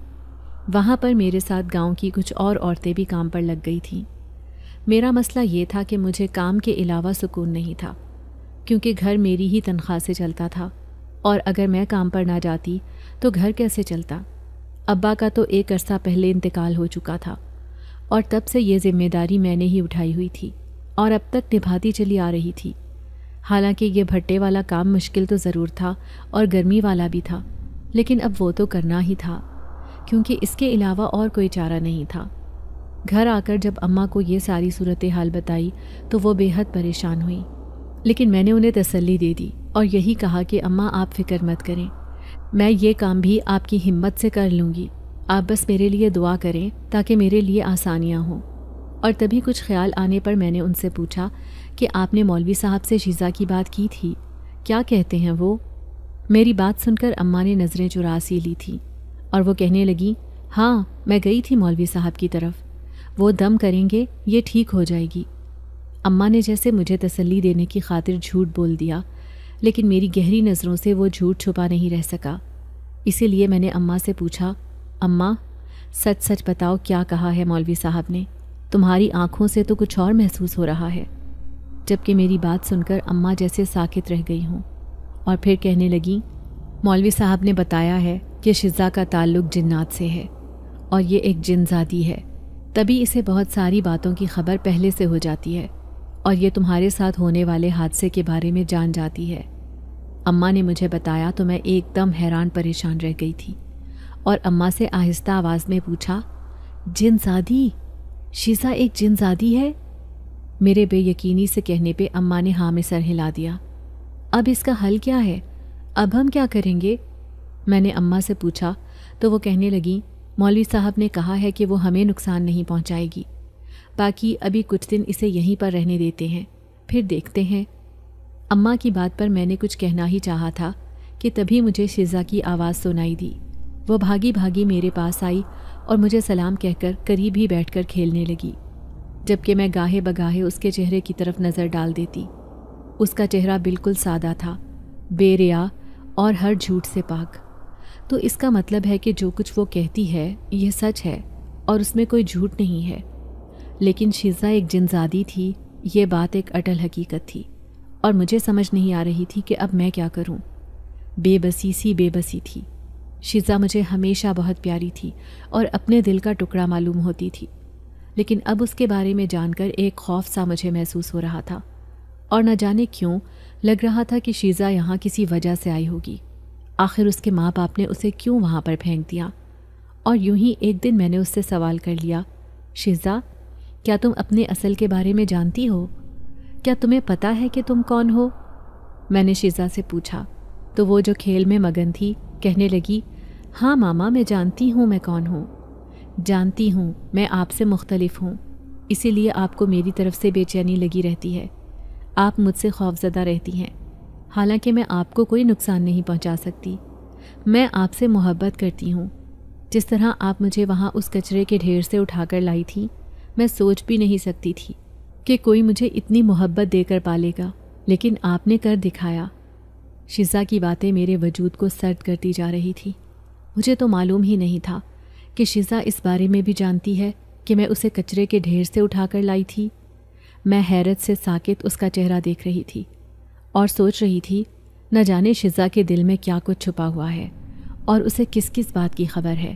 وہاں پر میرے ساتھ گاؤں کی کچھ اور عورتیں بھی کام پر لگ گئی تھیں۔ میرا مسئلہ یہ تھا کہ مجھے کام کے علاوہ سکون نہیں تھا، کیونکہ گھر میری ہی تنخواہ سے چلتا تھا، اور اگر میں کام پر نہ جاتی تو گھر کیسے چلتا؟ ابا کا تو ایک عرصہ پہلے انتقال ہو چکا تھا، اور تب سے یہ ذمہ داری میں نے ہی اٹھائی ہوئی تھی اور اب تک نبھاتی چلی آ رہی تھی۔ حالانکہ یہ بھٹے والا کام مشکل تو ضرور تھا اور گرمی والا بھی تھا، لیکن اب وہ تو کرنا ہی تھا، کیونکہ اس کے علاوہ اور کوئی چارہ نہیں تھا۔ گھر آ کر جب اماں کو یہ ساری صورتحال بتائی تو وہ بے حد پریشان ہوئی، لیکن میں نے انہیں تسلی دے دی اور یہی کہا کہ اماں آپ فکر مت کریں، میں یہ کام بھی آپ کی ہمت سے کر لوں گی، آپ بس میرے لیے دعا کریں تاکہ میرے لیے آسانیاں ہوں۔ اور تبھی کچھ خیال آنے پر میں نے ان سے پوچھا کہ آپ نے مولوی صاحب سے شیزہ کی بات کی تھی، کیا کہتے ہیں وہ؟ میری بات سن کر اماں نے نظریں چرا سی لی تھیں اور وہ کہنے لگی، ہاں میں گئی تھی مولوی صاحب کی طرف، وہ دم کریں گے، یہ ٹھیک ہو جائے گی۔ اماں نے جیسے مجھے تسلی دینے کی خاطر جھوٹ بول دیا، لیکن میری گہری نظروں سے وہ جھوٹ چھپا نہیں رہ سکا۔ اسی لیے میں نے اماں سے پوچھا، اماں سچ سچ بتاؤ کیا کہا ہے مولوی صاحب نے؟ تمہاری آنکھوں سے تو کچھ اور محسوس ہو رہا ہے۔ جبکہ میری بات سن کر اماں جیسے ساکت رہ گئی ہوں اور پھر کہنے لگیں، مولوی صاحب نے بتایا ہے کہ شیزہ کا تعلق جنات سے ہے اور یہ ایک جن زادی ہے، تبھی اسے بہت ساری باتوں کی خبر پہلے سے ہو جاتی ہے اور یہ تمہارے ساتھ ہونے والے حادثے کے بارے میں جان جاتی ہے۔ اماں نے مجھے بتایا تو میں ایک دم حیران پریشان رہ گئی تھی اور اماں سے آہستہ آواز میں پوچھا، جن زادی؟ شیزہ ایک جن زادی ہے؟ میرے بے یقینی سے کہنے پہ اماں نے ہاں میں سر ہلا دیا۔ اب اس کا حل کیا ہے؟ اب ہم کیا کریں گے؟ میں نے اماں سے پوچھا تو وہ کہنے لگیں، مولوی صاحب نے کہا ہے کہ وہ ہمیں نقصان نہیں پہنچائے گی، باقی ابھی کچھ دن اسے یہیں پر رہنے دیتے ہیں، پھر دیکھتے ہیں۔ اماں کی بات پر میں نے کچھ کہنا ہی چاہا تھا کہ تبھی مجھے شیزہ کی آواز سنائی دی۔ وہ بھاگی بھاگی میرے پاس آئی اور مجھے سلام کہہ کر قریب ہی بیٹھ کر کھیلنے لگی، جبکہ میں گاہے بگاہے اس کے چہرے کی طرف نظر ڈال دیتی۔ اس کا چہرہ بالکل سادہ تھا، بے ریا اور ہر جھوٹ سے پاک۔ تو اس کا مطلب ہے کہ جو کچھ وہ کہتی ہے یہ سچ ہے اور اس میں کوئی جھوٹ نہیں ہے۔ لیکن شیزہ ایک جنزادی تھی، یہ بات ایک اٹل حقیقت تھی، اور مجھے سمجھ نہیں آ رہی تھی کہ اب میں کیا کروں۔ بے بسی تھی۔ شیزہ مجھے ہمیشہ بہت پیاری تھی اور اپنے دل کا ٹکڑا معلوم ہوتی تھی، لیکن اب اس کے بارے میں جان کر ایک خوف سا مجھے محسوس ہو رہا تھا، اور نہ جانے کیوں لگ رہا تھا کہ شیزہ یہاں کسی وجہ سے آئی ہوگی۔ آخر اس کے ماں باپ نے اسے کیوں وہاں پر پھینک دیا؟ اور یوں ہی ایک دن میں نے اس سے سوال کر لیا، شیزہ کیا تم اپنے اصل کے بارے میں جانتی ہو؟ کیا تمہیں پتہ ہے کہ تم کون ہو؟ میں نے شیزہ سے پوچھا تو وہ جو کھیل میں مگن تھی کہنے لگی، ہاں ماما میں جانتی ہوں میں کون ہوں، جانتی ہوں میں آپ سے مختلف ہوں، اسی لیے آپ کو میری طرف سے بے چینی لگی رہتی ہے، آپ مجھ سے خوفزدہ رہتی ہیں، حالانکہ میں آپ کو کوئی نقصان نہیں پہنچا سکتی۔ میں آپ سے محبت کرتی ہوں، جس طرح آپ مجھے وہاں اس کچرے کے ڈھیر سے اٹھا کر لائی تھی، میں سوچ بھی نہیں سکتی تھی کہ کوئی مجھے اتنی محبت دے کر پالے گا، لیکن آپ نے کر دکھایا۔ شیزہ کی باتیں میرے وجود کو سرد کرتی جا رہی تھی۔ مجھے تو معلوم ہی نہیں تھا کہ شیزہ اس بارے میں بھی جانتی ہے کہ میں اسے کچرے کے ڈھیر سے اٹھا کر لائی تھی۔ میں حیرت سے ساکت اس کا چہرہ دیکھ رہی تھی اور سوچ رہی تھی نہ جانے شیزہ کے دل میں کیا کچھ چھپا ہوا ہے اور اسے کس کس بات کی خبر ہے۔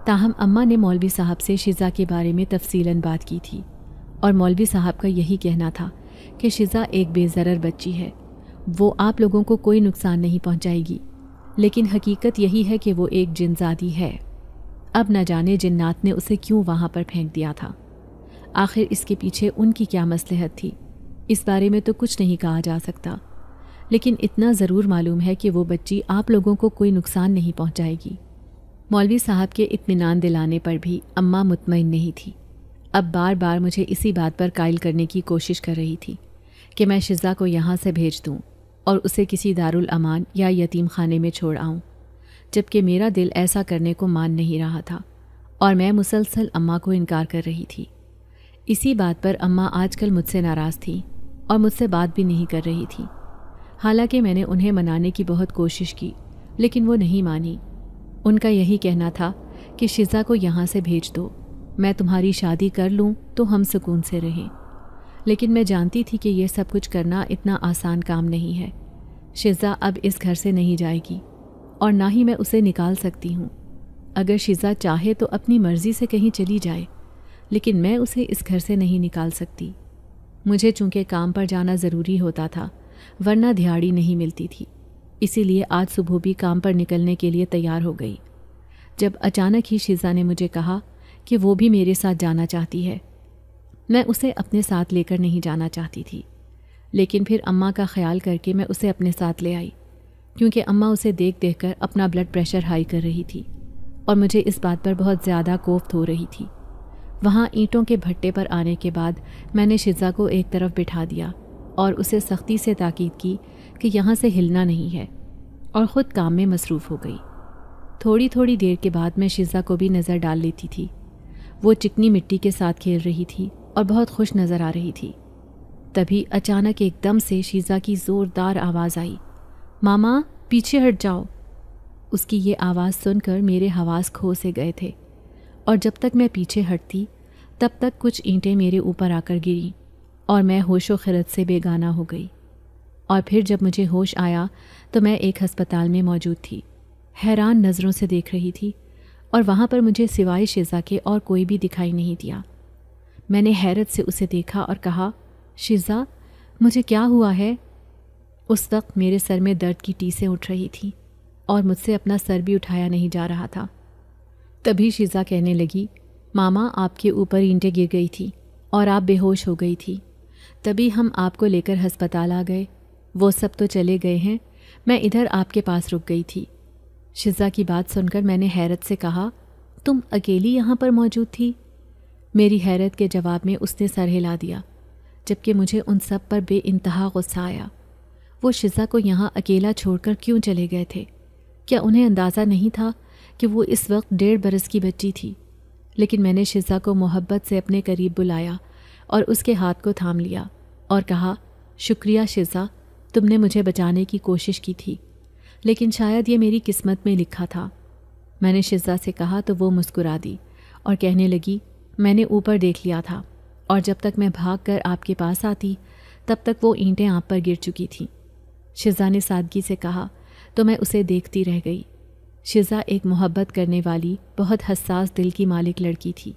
تاہم اماں نے مولوی صاحب سے شیزہ کے بارے میں تفصیلاً بات کی تھی، اور مولوی صاحب کا یہی کہنا تھا کہ شیزہ ایک بے ضرر بچی ہے، وہ آپ لوگوں کو کوئی نقصان نہیں پہنچائے گی، لیکن حقیقت یہی ہے کہ وہ ایک جنزادی ہے۔ اب نہ جانے جنات نے اسے کیوں وہاں پر پھینک دیا تھا، آخر اس کے پیچھے ان کی کیا مصلحت تھی، اس بارے میں تو کچھ نہیں کہا جا سکتا، لیکن اتنا ضرور معلوم ہے کہ وہ بچی آپ لوگوں کو کوئی نقصان نہیں پہنچائے گی۔ مولوی صاحب کے اطمینان دلانے پر بھی اماں مطمئن نہیں تھی، اب بار بار مجھے اسی بات پر قائل کرنے کی کوشش کر رہی تھی کہ میں شیزہ کو یہاں سے بھیج دوں اور اسے کسی دارالامان یا یتیم خانے میں چھوڑ آؤں، جبکہ میرا دل ایسا کرنے کو مان نہیں رہا تھا اور میں مسلسل اماں کو انکار کر رہی تھی۔ اسی بات پر اماں آج کل مجھ سے ناراض تھی اور مجھ سے بات بھی نہیں کر رہی تھی۔ حالانکہ میں نے انہیں منانے کی بہت کوشش کی لیکن وہ نہیں مانی۔ ان کا یہی کہنا تھا کہ شزا کو یہاں سے بھیج دو، میں تمہاری شادی کر لوں تو ہم سکون سے رہیں۔ لیکن میں جانتی تھی کہ یہ سب کچھ کرنا اتنا آسان کام نہیں ہے۔ شزا اب اس گھر سے نہیں جائے گی اور نہ ہی میں اسے نکال سکتی ہوں۔ اگر شزا چاہے تو اپنی مرضی سے کہیں چلی جائے، لیکن میں اسے اس گھر سے نہیں نکال سکتی۔ مجھے چونکہ کام پر جانا ضروری ہوتا تھا ورنہ دھیاڑی نہیں ملتی تھی، اسی لیے آج صبح بھی کام پر نکلنے کے لیے تیار ہو گئی۔ جب اچانک ہی شزا نے مجھے کہا کہ وہ بھی میرے ساتھ جانا چاہتی ہے، میں اسے اپنے ساتھ لے کر نہیں جانا چاہتی تھی، لیکن پھر اماں کا خیال کر کے میں اسے اپنے ساتھ لے آئی، کیونکہ اماں اسے دیکھ کر اپنا بلڈ پریشر ہائی کر رہی تھی اور مجھے اس بات پر بہت زیادہ کوفت ہو رہی تھی۔ وہاں اینٹوں کے بھٹے پر آنے کے بعد میں نے شزا کو ایک طرف بٹھا دیا اور اسے سختی سے تاکید کی کہ یہاں سے ہلنا نہیں ہے، اور خود کام میں مصروف ہو گئی۔ تھوڑی دیر کے بعد میں شزا کو بھی نظر ڈال لیتی تھی۔ وہ چکنی مٹی کے ساتھ کھیل رہی تھی اور بہت خوش نظر آ رہی تھی۔ تبھی اچانک ایک دم سے شزا کی زوردار آواز آئی، ماما پیچھے ہٹ جاؤ۔ اس کی یہ آواز سن کر میرے حواس کھو سے گئے تھے، اور جب تک میں پیچھے ہٹتی تب تک کچھ اینٹیں میرے اوپر آ کر گریں اور میں ہوش و خرد سے بے گانہ ہو گئی۔ اور پھر جب مجھے ہوش آیا تو میں ایک ہسپتال میں موجود تھی، حیران نظروں سے دیکھ رہی تھی، اور وہاں پر مجھے سوائے شزا کے اور کوئی بھی دکھائی نہیں دیا۔ میں نے حیرت سے اسے دیکھا اور کہا، شزا مجھے کیا ہوا ہے؟ اس وقت میرے سر میں درد کی ٹیسیں اٹھ رہی تھیں اور مجھ سے اپنا سر بھی اٹھایا نہیں جا رہا تھا۔ تبھی شزا کہنے لگی، ماما آپ کے اوپر اینٹیں گر گئی تھی اور آپ بے ہوش ہو گئی تھی، تبھی ہم آپ کو لے کر ہسپتال آ گئے۔ وہ سب تو چلے گئے ہیں، میں ادھر آپ کے پاس رک گئی تھی۔ شزا کی بات سن کر میں نے حیرت سے کہا، تم اکیلی یہاں پر موجود تھی؟ میری حیرت کے جواب میں اس نے سر ہلا دیا، جبکہ مجھے ان سب پر بے انتہا غصہ آیا۔ وہ شزا کو یہاں اکیلا چھوڑ کر کیوں چلے گئے تھے؟ کیا انہیں اندازہ نہیں تھا کہ وہ اس وقت 1.5 برس کی بچی تھی؟ لیکن میں نے شزا کو محبت سے اپنے قریب بلایا اور اس کے ہاتھ کو تھام لیا اور کہا، شکریہ شزا، تم نے مجھے بچانے کی کوشش کی تھی، لیکن شاید یہ میری قسمت میں لکھا تھا۔ میں نے شزا سے کہا تو وہ مسکرا دی اور کہنے لگی، میں نے اوپر دیکھ لیا تھا، اور جب تک میں بھاگ کر آپ کے پاس آتی تب تک وہ اینٹیں آپ پر گر چکی تھیں۔ شزا نے سادگی سے کہا تو میں اسے دیکھتی رہ گئی۔ شزا ایک محبت کرنے والی بہت حساس دل کی مالک لڑکی تھی۔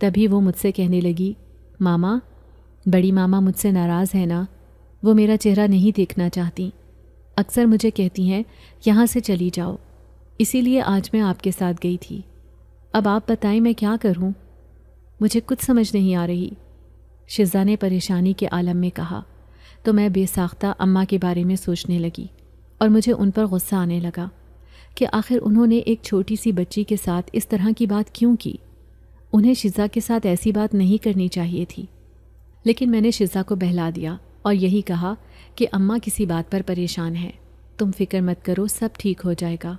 تبھی وہ مجھ سے کہنے لگی، ماما، بڑی ماما مجھ سے ناراض ہے نا؟ وہ میرا چہرہ نہیں دیکھنا چاہتی، اکثر مجھے کہتی ہیں یہاں سے چلی جاؤ، اسی لیے آج میں آپ کے ساتھ گئی تھی۔ اب آپ بتائیں میں کیا کروں؟ مجھے کچھ سمجھ نہیں آ رہی، شزا نے پریشانی کے عالم میں کہا۔ تو میں بے ساختہ اماں کے بارے میں سوچنے لگی اور مجھے ان پر غصہ آنے لگا کہ آخر انہوں نے ایک چھوٹی سی بچی کے ساتھ اس طرح کی بات کیوں کی؟ انہیں شزا کے ساتھ ایسی بات نہیں کرنی چاہیے تھی۔ لیکن میں نے شزا کو بہلا دیا اور یہی کہا کہ اماں کسی بات پر پریشان ہے، تم فکر مت کرو، سب ٹھیک ہو جائے گا۔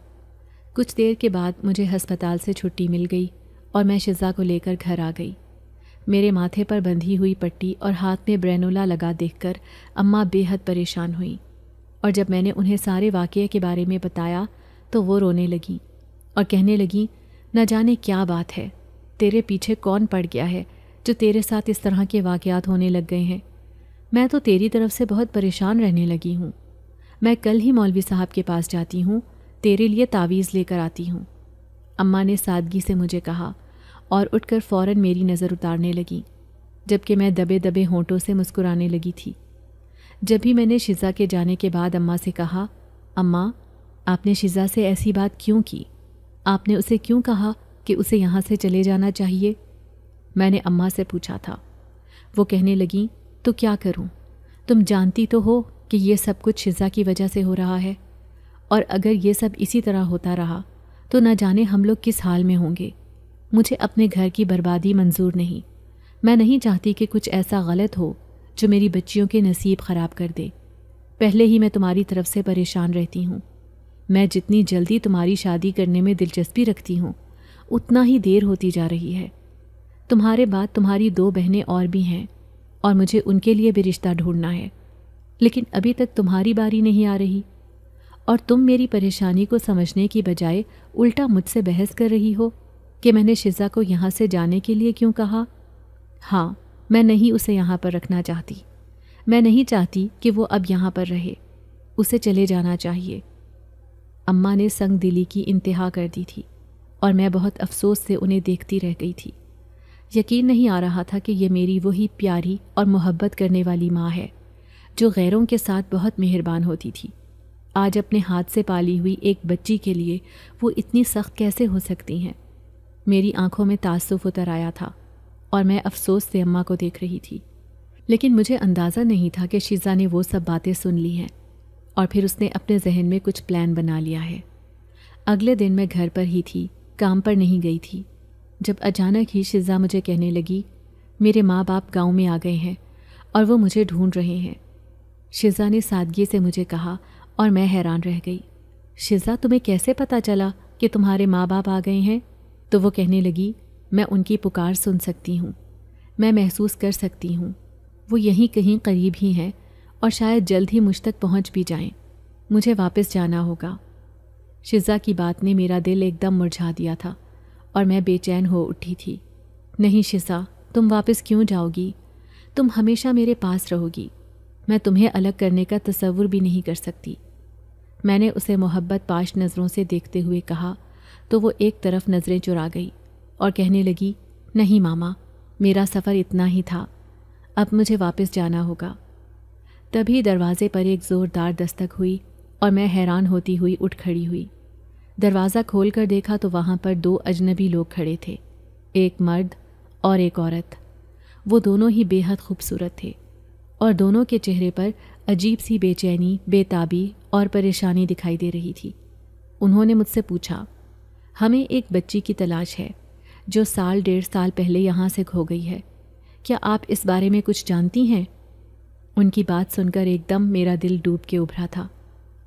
کچھ دیر کے بعد مجھے ہسپتال سے چھٹی مل گئی اور میں شزا کو لے کر گھر آ گئی۔ میرے ماتھے پر بندھی ہوئی پٹی اور ہاتھ میں برینولا لگا دیکھ کر اماں بے حد پریشان ہوئیں، اور جب میں نے انہیں سارے واقعے کے بارے میں بتایا تو وہ رونے لگیں اور کہنے لگیں، نہ جانے کیا بات ہے، تیرے پیچھے کون پڑ گیا ہے جو تیرے ساتھ اس طرح کے واقعات ہونے لگ گئے ہیں؟ میں تو تیری طرف سے بہت پریشان رہنے لگی ہوں، میں کل ہی مولوی صاحب کے پاس جاتی ہوں، تیرے لیے تعویذ لے کر آتی ہوں۔ اماں نے سادگی سے مجھے کہا اور اٹھ کر فوراً میری نظر اتارنے لگیں، جبکہ میں دبے دبے ہونٹوں سے مسکرانے لگی تھی۔ جب بھی میں نے شزا کے جانے کے بعد اماں سے کہا، اماں آپ نے شزا سے ایسی بات کیوں کی؟ آپ نے اسے کیوں کہا کہ اسے یہاں سے چلے جانا چاہیے؟ میں نے اماں سے پوچھا تھا۔ وہ کہنے لگیں، تو کیا کروں؟ تم جانتی تو ہو کہ یہ سب کچھ شزا کی وجہ سے ہو رہا ہے، اور اگر یہ سب اسی طرح ہوتا رہا تو نہ جانے ہم لوگ کس حال میں ہوں گے۔ مجھے اپنے گھر کی بربادی منظور نہیں، میں نہیں چاہتی کہ کچھ ایسا غلط ہو جو میری بچیوں کے نصیب خراب کر دے۔ پہلے ہی میں تمہاری طرف سے پریشان رہتی ہوں، میں جتنی جلدی تمہاری شادی کرنے میں دلچسپی رکھتی ہوں اتنا ہی دیر ہوتی جا رہی ہے۔ تمہارے بعد تمہاری 2 بہنیں اور بھی ہیں، اور مجھے ان کے لیے بھی رشتہ ڈھونڈنا ہے، لیکن ابھی تک تمہاری باری نہیں آ رہی، اور تم میری پریشانی کو سمجھنے کی بجائے الٹا مجھ سے بحث کر رہی ہو کہ میں نے شزا کو یہاں سے جانے کے لیے کیوں کہا۔ ہاں، میں نہیں اسے یہاں پر رکھنا چاہتی، میں نہیں چاہتی کہ وہ اب یہاں پر رہے، اسے چلے جانا چاہیے۔ اماں نے سنگ دلی کی انتہا کر دی تھی اور میں بہت افسوس سے انہیں دیکھتی رہ گئی تھی۔ یقین نہیں آ رہا تھا کہ یہ میری وہی پیاری اور محبت کرنے والی ماں ہے جو غیروں کے ساتھ بہت مہربان ہوتی تھی۔ آج اپنے ہاتھ سے پالی ہوئی ایک بچی کے لیے وہ اتنی سخت کیسے ہو سکتی ہیں؟ میری آنکھوں میں تعصب اتر آیا تھا اور میں افسوس سے اماں کو دیکھ رہی تھی، لیکن مجھے اندازہ نہیں تھا کہ شیزا نے وہ سب باتیں سن لی ہیں اور پھر اس نے اپنے ذہن میں کچھ پلان بنا لیا ہے۔ اگلے دن میں گھر پر ہی تھی، کام پر نہیں گئی تھی، جب اچانک ہی شیزا مجھے کہنے لگی میرے ماں باپ گاؤں میں آ گئے ہیں اور وہ مجھے ڈھونڈ رہے ہیں۔ شیزا نے سادگی سے مجھے کہا اور میں حیران رہ گئی۔ شیزا، تمہیں کیسے پتہ چلا کہ تمہارے ماں باپ آ گئے ہیں؟ تو وہ کہنے لگی میں ان کی پکار سن سکتی ہوں، میں محسوس کر سکتی ہوں، وہ یہیں کہیں قریب ہی ہیں اور شاید جلد ہی مجھ تک پہنچ بھی جائیں، مجھے واپس جانا ہوگا۔ شیزا کی بات نے میرا دل ایک دم مرجھا دیا تھا اور میں بے چین ہو اٹھی تھی۔ نہیں شیزا، تم واپس کیوں جاؤ گی؟ تم ہمیشہ میرے پاس رہو گی، میں تمہیں الگ کرنے کا تصور بھی نہیں کر سکتی۔ میں نے اسے محبت پاش نظروں سے دیکھتے ہوئے کہا تو وہ ایک طرف نظریں چرا گئی اور کہنے لگی نہیں ماما، میرا سفر اتنا ہی تھا، اب مجھے واپس جانا ہوگا۔ تبھی دروازے پر ایک زوردار دستک ہوئی اور میں حیران ہوتی ہوئی اٹھ کھڑی ہوئی۔ دروازہ کھول کر دیکھا تو وہاں پر دو اجنبی لوگ کھڑے تھے، ایک مرد اور ایک عورت۔ وہ دونوں ہی بے حد خوبصورت تھے اور دونوں کے چہرے پر عجیب سی بے چینی، بے تابی اور پریشانی دکھائی دے رہی تھی۔ انہوں نے مجھ سے پوچھا ہمیں ایک بچی کی تلاش ہے جو 1.5 سال پہلے یہاں سے کھو گئی ہے، کیا آپ اس بارے میں کچھ جانتی ہیں؟ ان کی بات سن کر ایک دم میرا دل ڈوب کے ابھرا تھا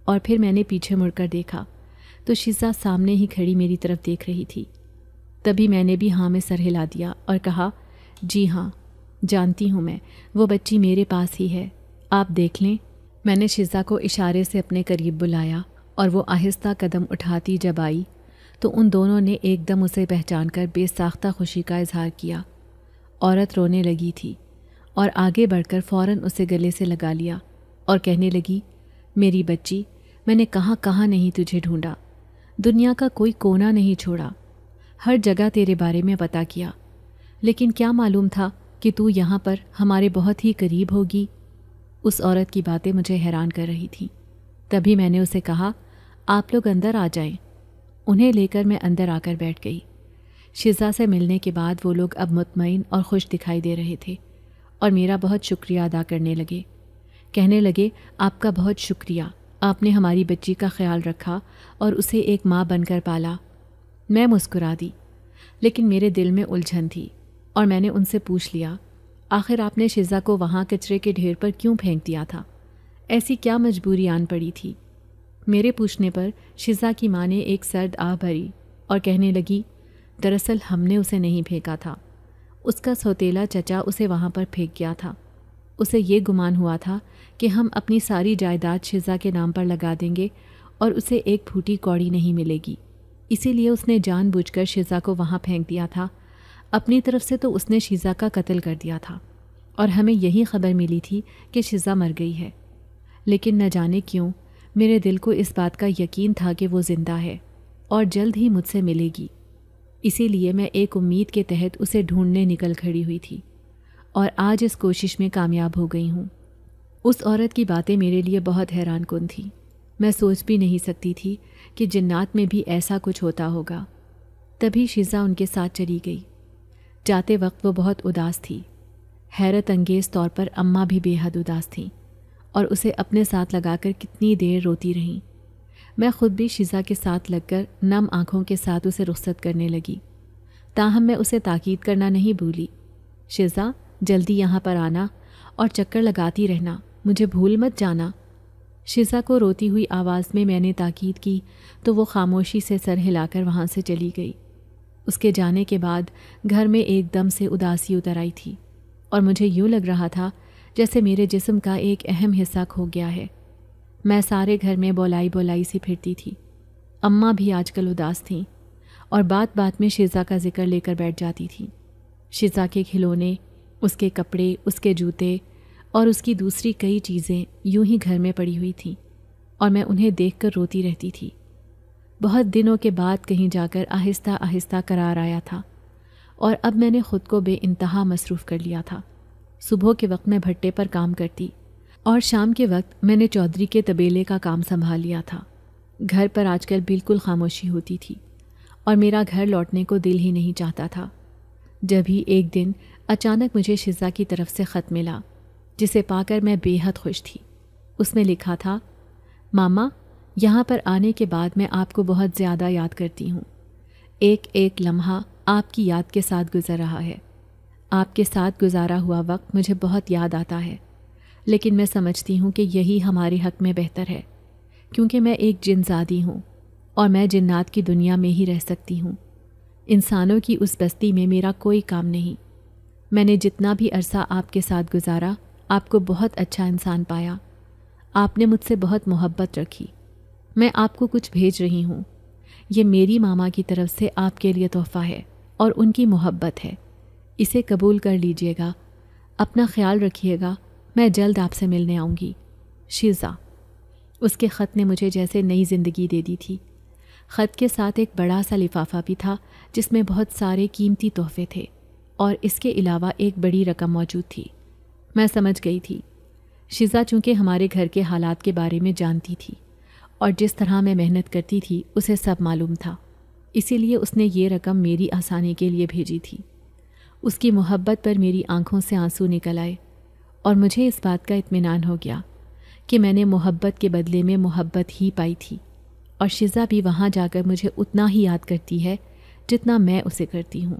اور پھر میں نے پیچھے مڑ کر دیکھا تو شیزا سامنے ہی کھڑی میری طرف دیکھ رہی تھی۔ تبھی میں نے بھی ہاں میں سر ہلا دیا اور کہا جی ہاں، جانتی ہوں میں، وہ بچی میرے پاس ہی ہے، آپ دیکھ لیں۔ میں نے شیزا کو اشارے سے اپنے قریب بلایا اور وہ آہستہ قدم اٹھاتی جب آئی تو ان دونوں نے ایک دم اسے پہچان کر بے ساختہ خوشی کا اظہار کیا۔ عورت رونے لگی تھی اور آگے بڑھ کر فوراً اسے گلے سے لگا لیا اور کہنے لگی میری بچی، میں نے کہاں کہاں نہیں تجھے ڈھونڈا، دنیا کا کوئی کونا نہیں چھوڑا، ہر جگہ تیرے بارے میں پتہ کیا، لیکن کیا معلوم تھا کہ تو یہاں پر ہمارے بہت ہی قریب ہوگی۔ اس عورت کی باتیں مجھے حیران کر رہی تھیں۔ تبھی میں نے اسے کہا آپ لوگ اندر آ جائیں۔ انہیں لے کر میں اندر آ کر بیٹھ گئی۔ شیزا سے ملنے کے بعد وہ لوگ اب مطمئن اور خوش دکھائی دے رہے تھے اور میرا بہت شکریہ ادا کرنے لگے۔ کہنے لگے آپ کا بہت شکریہ، آپ نے ہماری بچی کا خیال رکھا اور اسے ایک ماں بن کر پالا۔ میں مسکرا دی، لیکن میرے دل میں الجھن تھی اور میں نے ان سے پوچھ لیا آخر آپ نے شیزا کو وہاں کچرے کے ڈھیر پر کیوں پھینک دیا تھا؟ ایسی کیا مجبوری آن پڑی تھی؟ میرے پوچھنے پر شیزا کی ماں نے ایک سرد آہ بھری اور کہنے لگی دراصل ہم نے اسے نہیں پھینکا تھا، اس کا سوتیلا چچا اسے وہاں پر پھینک گیا تھا۔ اسے یہ گمان ہوا تھا کہ ہم اپنی ساری جائیداد شیزا کے نام پر لگا دیں گے اور اسے ایک پھوٹی کوڑی نہیں ملے گی، اسی لیے اس نے جان بوجھ کر شیزا کو وہاں پھینک دیا تھا۔ اپنی طرف سے تو اس نے شیزا کا قتل کر دیا تھا اور ہمیں یہی خبر ملی تھی کہ شیزا مر گئی ہے، لیکن نہ جانے کیوں میرے دل کو اس بات کا یقین تھا کہ وہ زندہ ہے اور جلد ہی مجھ سے ملے گی، اسی لیے میں ایک امید کے تحت اسے ڈھونڈنے نکل کھڑی ہوئی تھی اور آج اس کوشش میں کامیاب ہو گئی ہوں۔ اس عورت کی باتیں میرے لیے بہت حیران کن تھیں، میں سوچ بھی نہیں سکتی تھی کہ جنات میں بھی ایسا کچھ ہوتا ہوگا۔ تبھی شیزا ان کے ساتھ چلی گئی۔ جاتے وقت وہ بہت اداس تھی، حیرت انگیز طور پر اماں بھی بے حد اداس تھیں اور اسے اپنے ساتھ لگا کر کتنی دیر روتی رہیں۔ میں خود بھی شیزا کے ساتھ لگ کر نم آنکھوں کے ساتھ اسے رخصت کرنے لگی، تاہم میں اسے تاکید کرنا نہیں بھولی شیزا جلدی یہاں پر آنا اور چکر لگاتی رہنا، مجھے بھول مت جانا۔ شیزا کو روتی ہوئی آواز میں نے تاکید کی تو وہ خاموشی سے سر ہلا کر وہاں سے چلی گئی۔ اس کے جانے کے بعد گھر میں ایک دم سے اداسی اتر آئی تھی اور مجھے یوں لگ رہا تھا جیسے میرے جسم کا ایک اہم حصہ کھو گیا ہے۔ میں سارے گھر میں بولائی بولائی سی پھرتی تھی۔ اماں بھی آج کل اداس تھیں اور بات بات میں شیزا کا ذکر لے کر بیٹھ جاتی تھیں۔ شیزا کے کھلونے، اس کے کپڑے، اس کے جوتے اور اس کی دوسری کئی چیزیں یوں ہی گھر میں پڑی ہوئی تھیں اور میں انہیں دیکھ کر روتی رہتی تھی۔ بہت دنوں کے بعد کہیں جا کر آہستہ آہستہ قرار آیا تھا اور اب میں نے خود کو بے انتہا مصروف کر لیا تھا۔ صبح کے وقت میں بھٹے پر کام کرتی اور شام کے وقت میں نے چودھری کے طبیلے کا کام سنبھال لیا تھا۔ گھر پر آج کل بالکل خاموشی ہوتی تھی اور میرا گھر لوٹنے کو دل ہی نہیں چاہتا تھا۔ جب ہی ایک دن اچانک مجھے شیزا کی طرف سے خط ملا، جسے پا کر میں بے حد خوش تھی۔ اس میں لکھا تھا، ماما، یہاں پر آنے کے بعد میں آپ کو بہت زیادہ یاد کرتی ہوں۔ ایک ایک لمحہ آپ کی یاد کے ساتھ گزر رہا ہے۔ آپ کے ساتھ گزارا ہوا وقت مجھے بہت یاد آتا ہے، لیکن میں سمجھتی ہوں کہ یہی ہمارے حق میں بہتر ہے، کیونکہ میں ایک جن زادی ہوں اور میں جنات کی دنیا میں ہی رہ سکتی ہوں۔ انسانوں کی اس بستی میں میرا کوئی کام نہیں۔ میں نے جتنا بھی عرصہ آپ کے ساتھ گزارا، آپ کو بہت اچھا انسان پایا۔ آپ نے مجھ سے بہت محبت رکھی۔ میں آپ کو کچھ بھیج رہی ہوں۔ یہ میری ماما کی طرف سے آپ کے لیے تحفہ ہے اور ان کی محبت ہے۔ اسے قبول کر لیجئے گا۔ اپنا خیال رکھیے گا۔ میں جلد آپ سے ملنے آؤں گی، شیزا۔ اس کے خط نے مجھے جیسے نئی زندگی دے دی تھی۔ خط کے ساتھ ایک بڑا سا لفافہ بھی تھا جس میں بہت سارے قیمتی تحفے تھے اور اس کے علاوہ ایک بڑی رقم موجود تھی۔ میں سمجھ گئی تھی۔ شیزا چونکہ ہمارے گھر کے حالات کے بارے میں جانتی تھی اور جس طرح میں محنت کرتی تھی اسے سب معلوم تھا، اسی لیے اس نے یہ رقم میری آسانی کے لیے بھیجی تھی۔ اس کی محبت پر میری آنکھوں سے آنسو نکل آئے اور مجھے اس بات کا اطمینان ہو گیا کہ میں نے محبت کے بدلے میں محبت ہی پائی تھی، اور شیزا بھی وہاں جا کر مجھے اتنا ہی یاد کرتی ہے جتنا میں اسے کرتی ہوں۔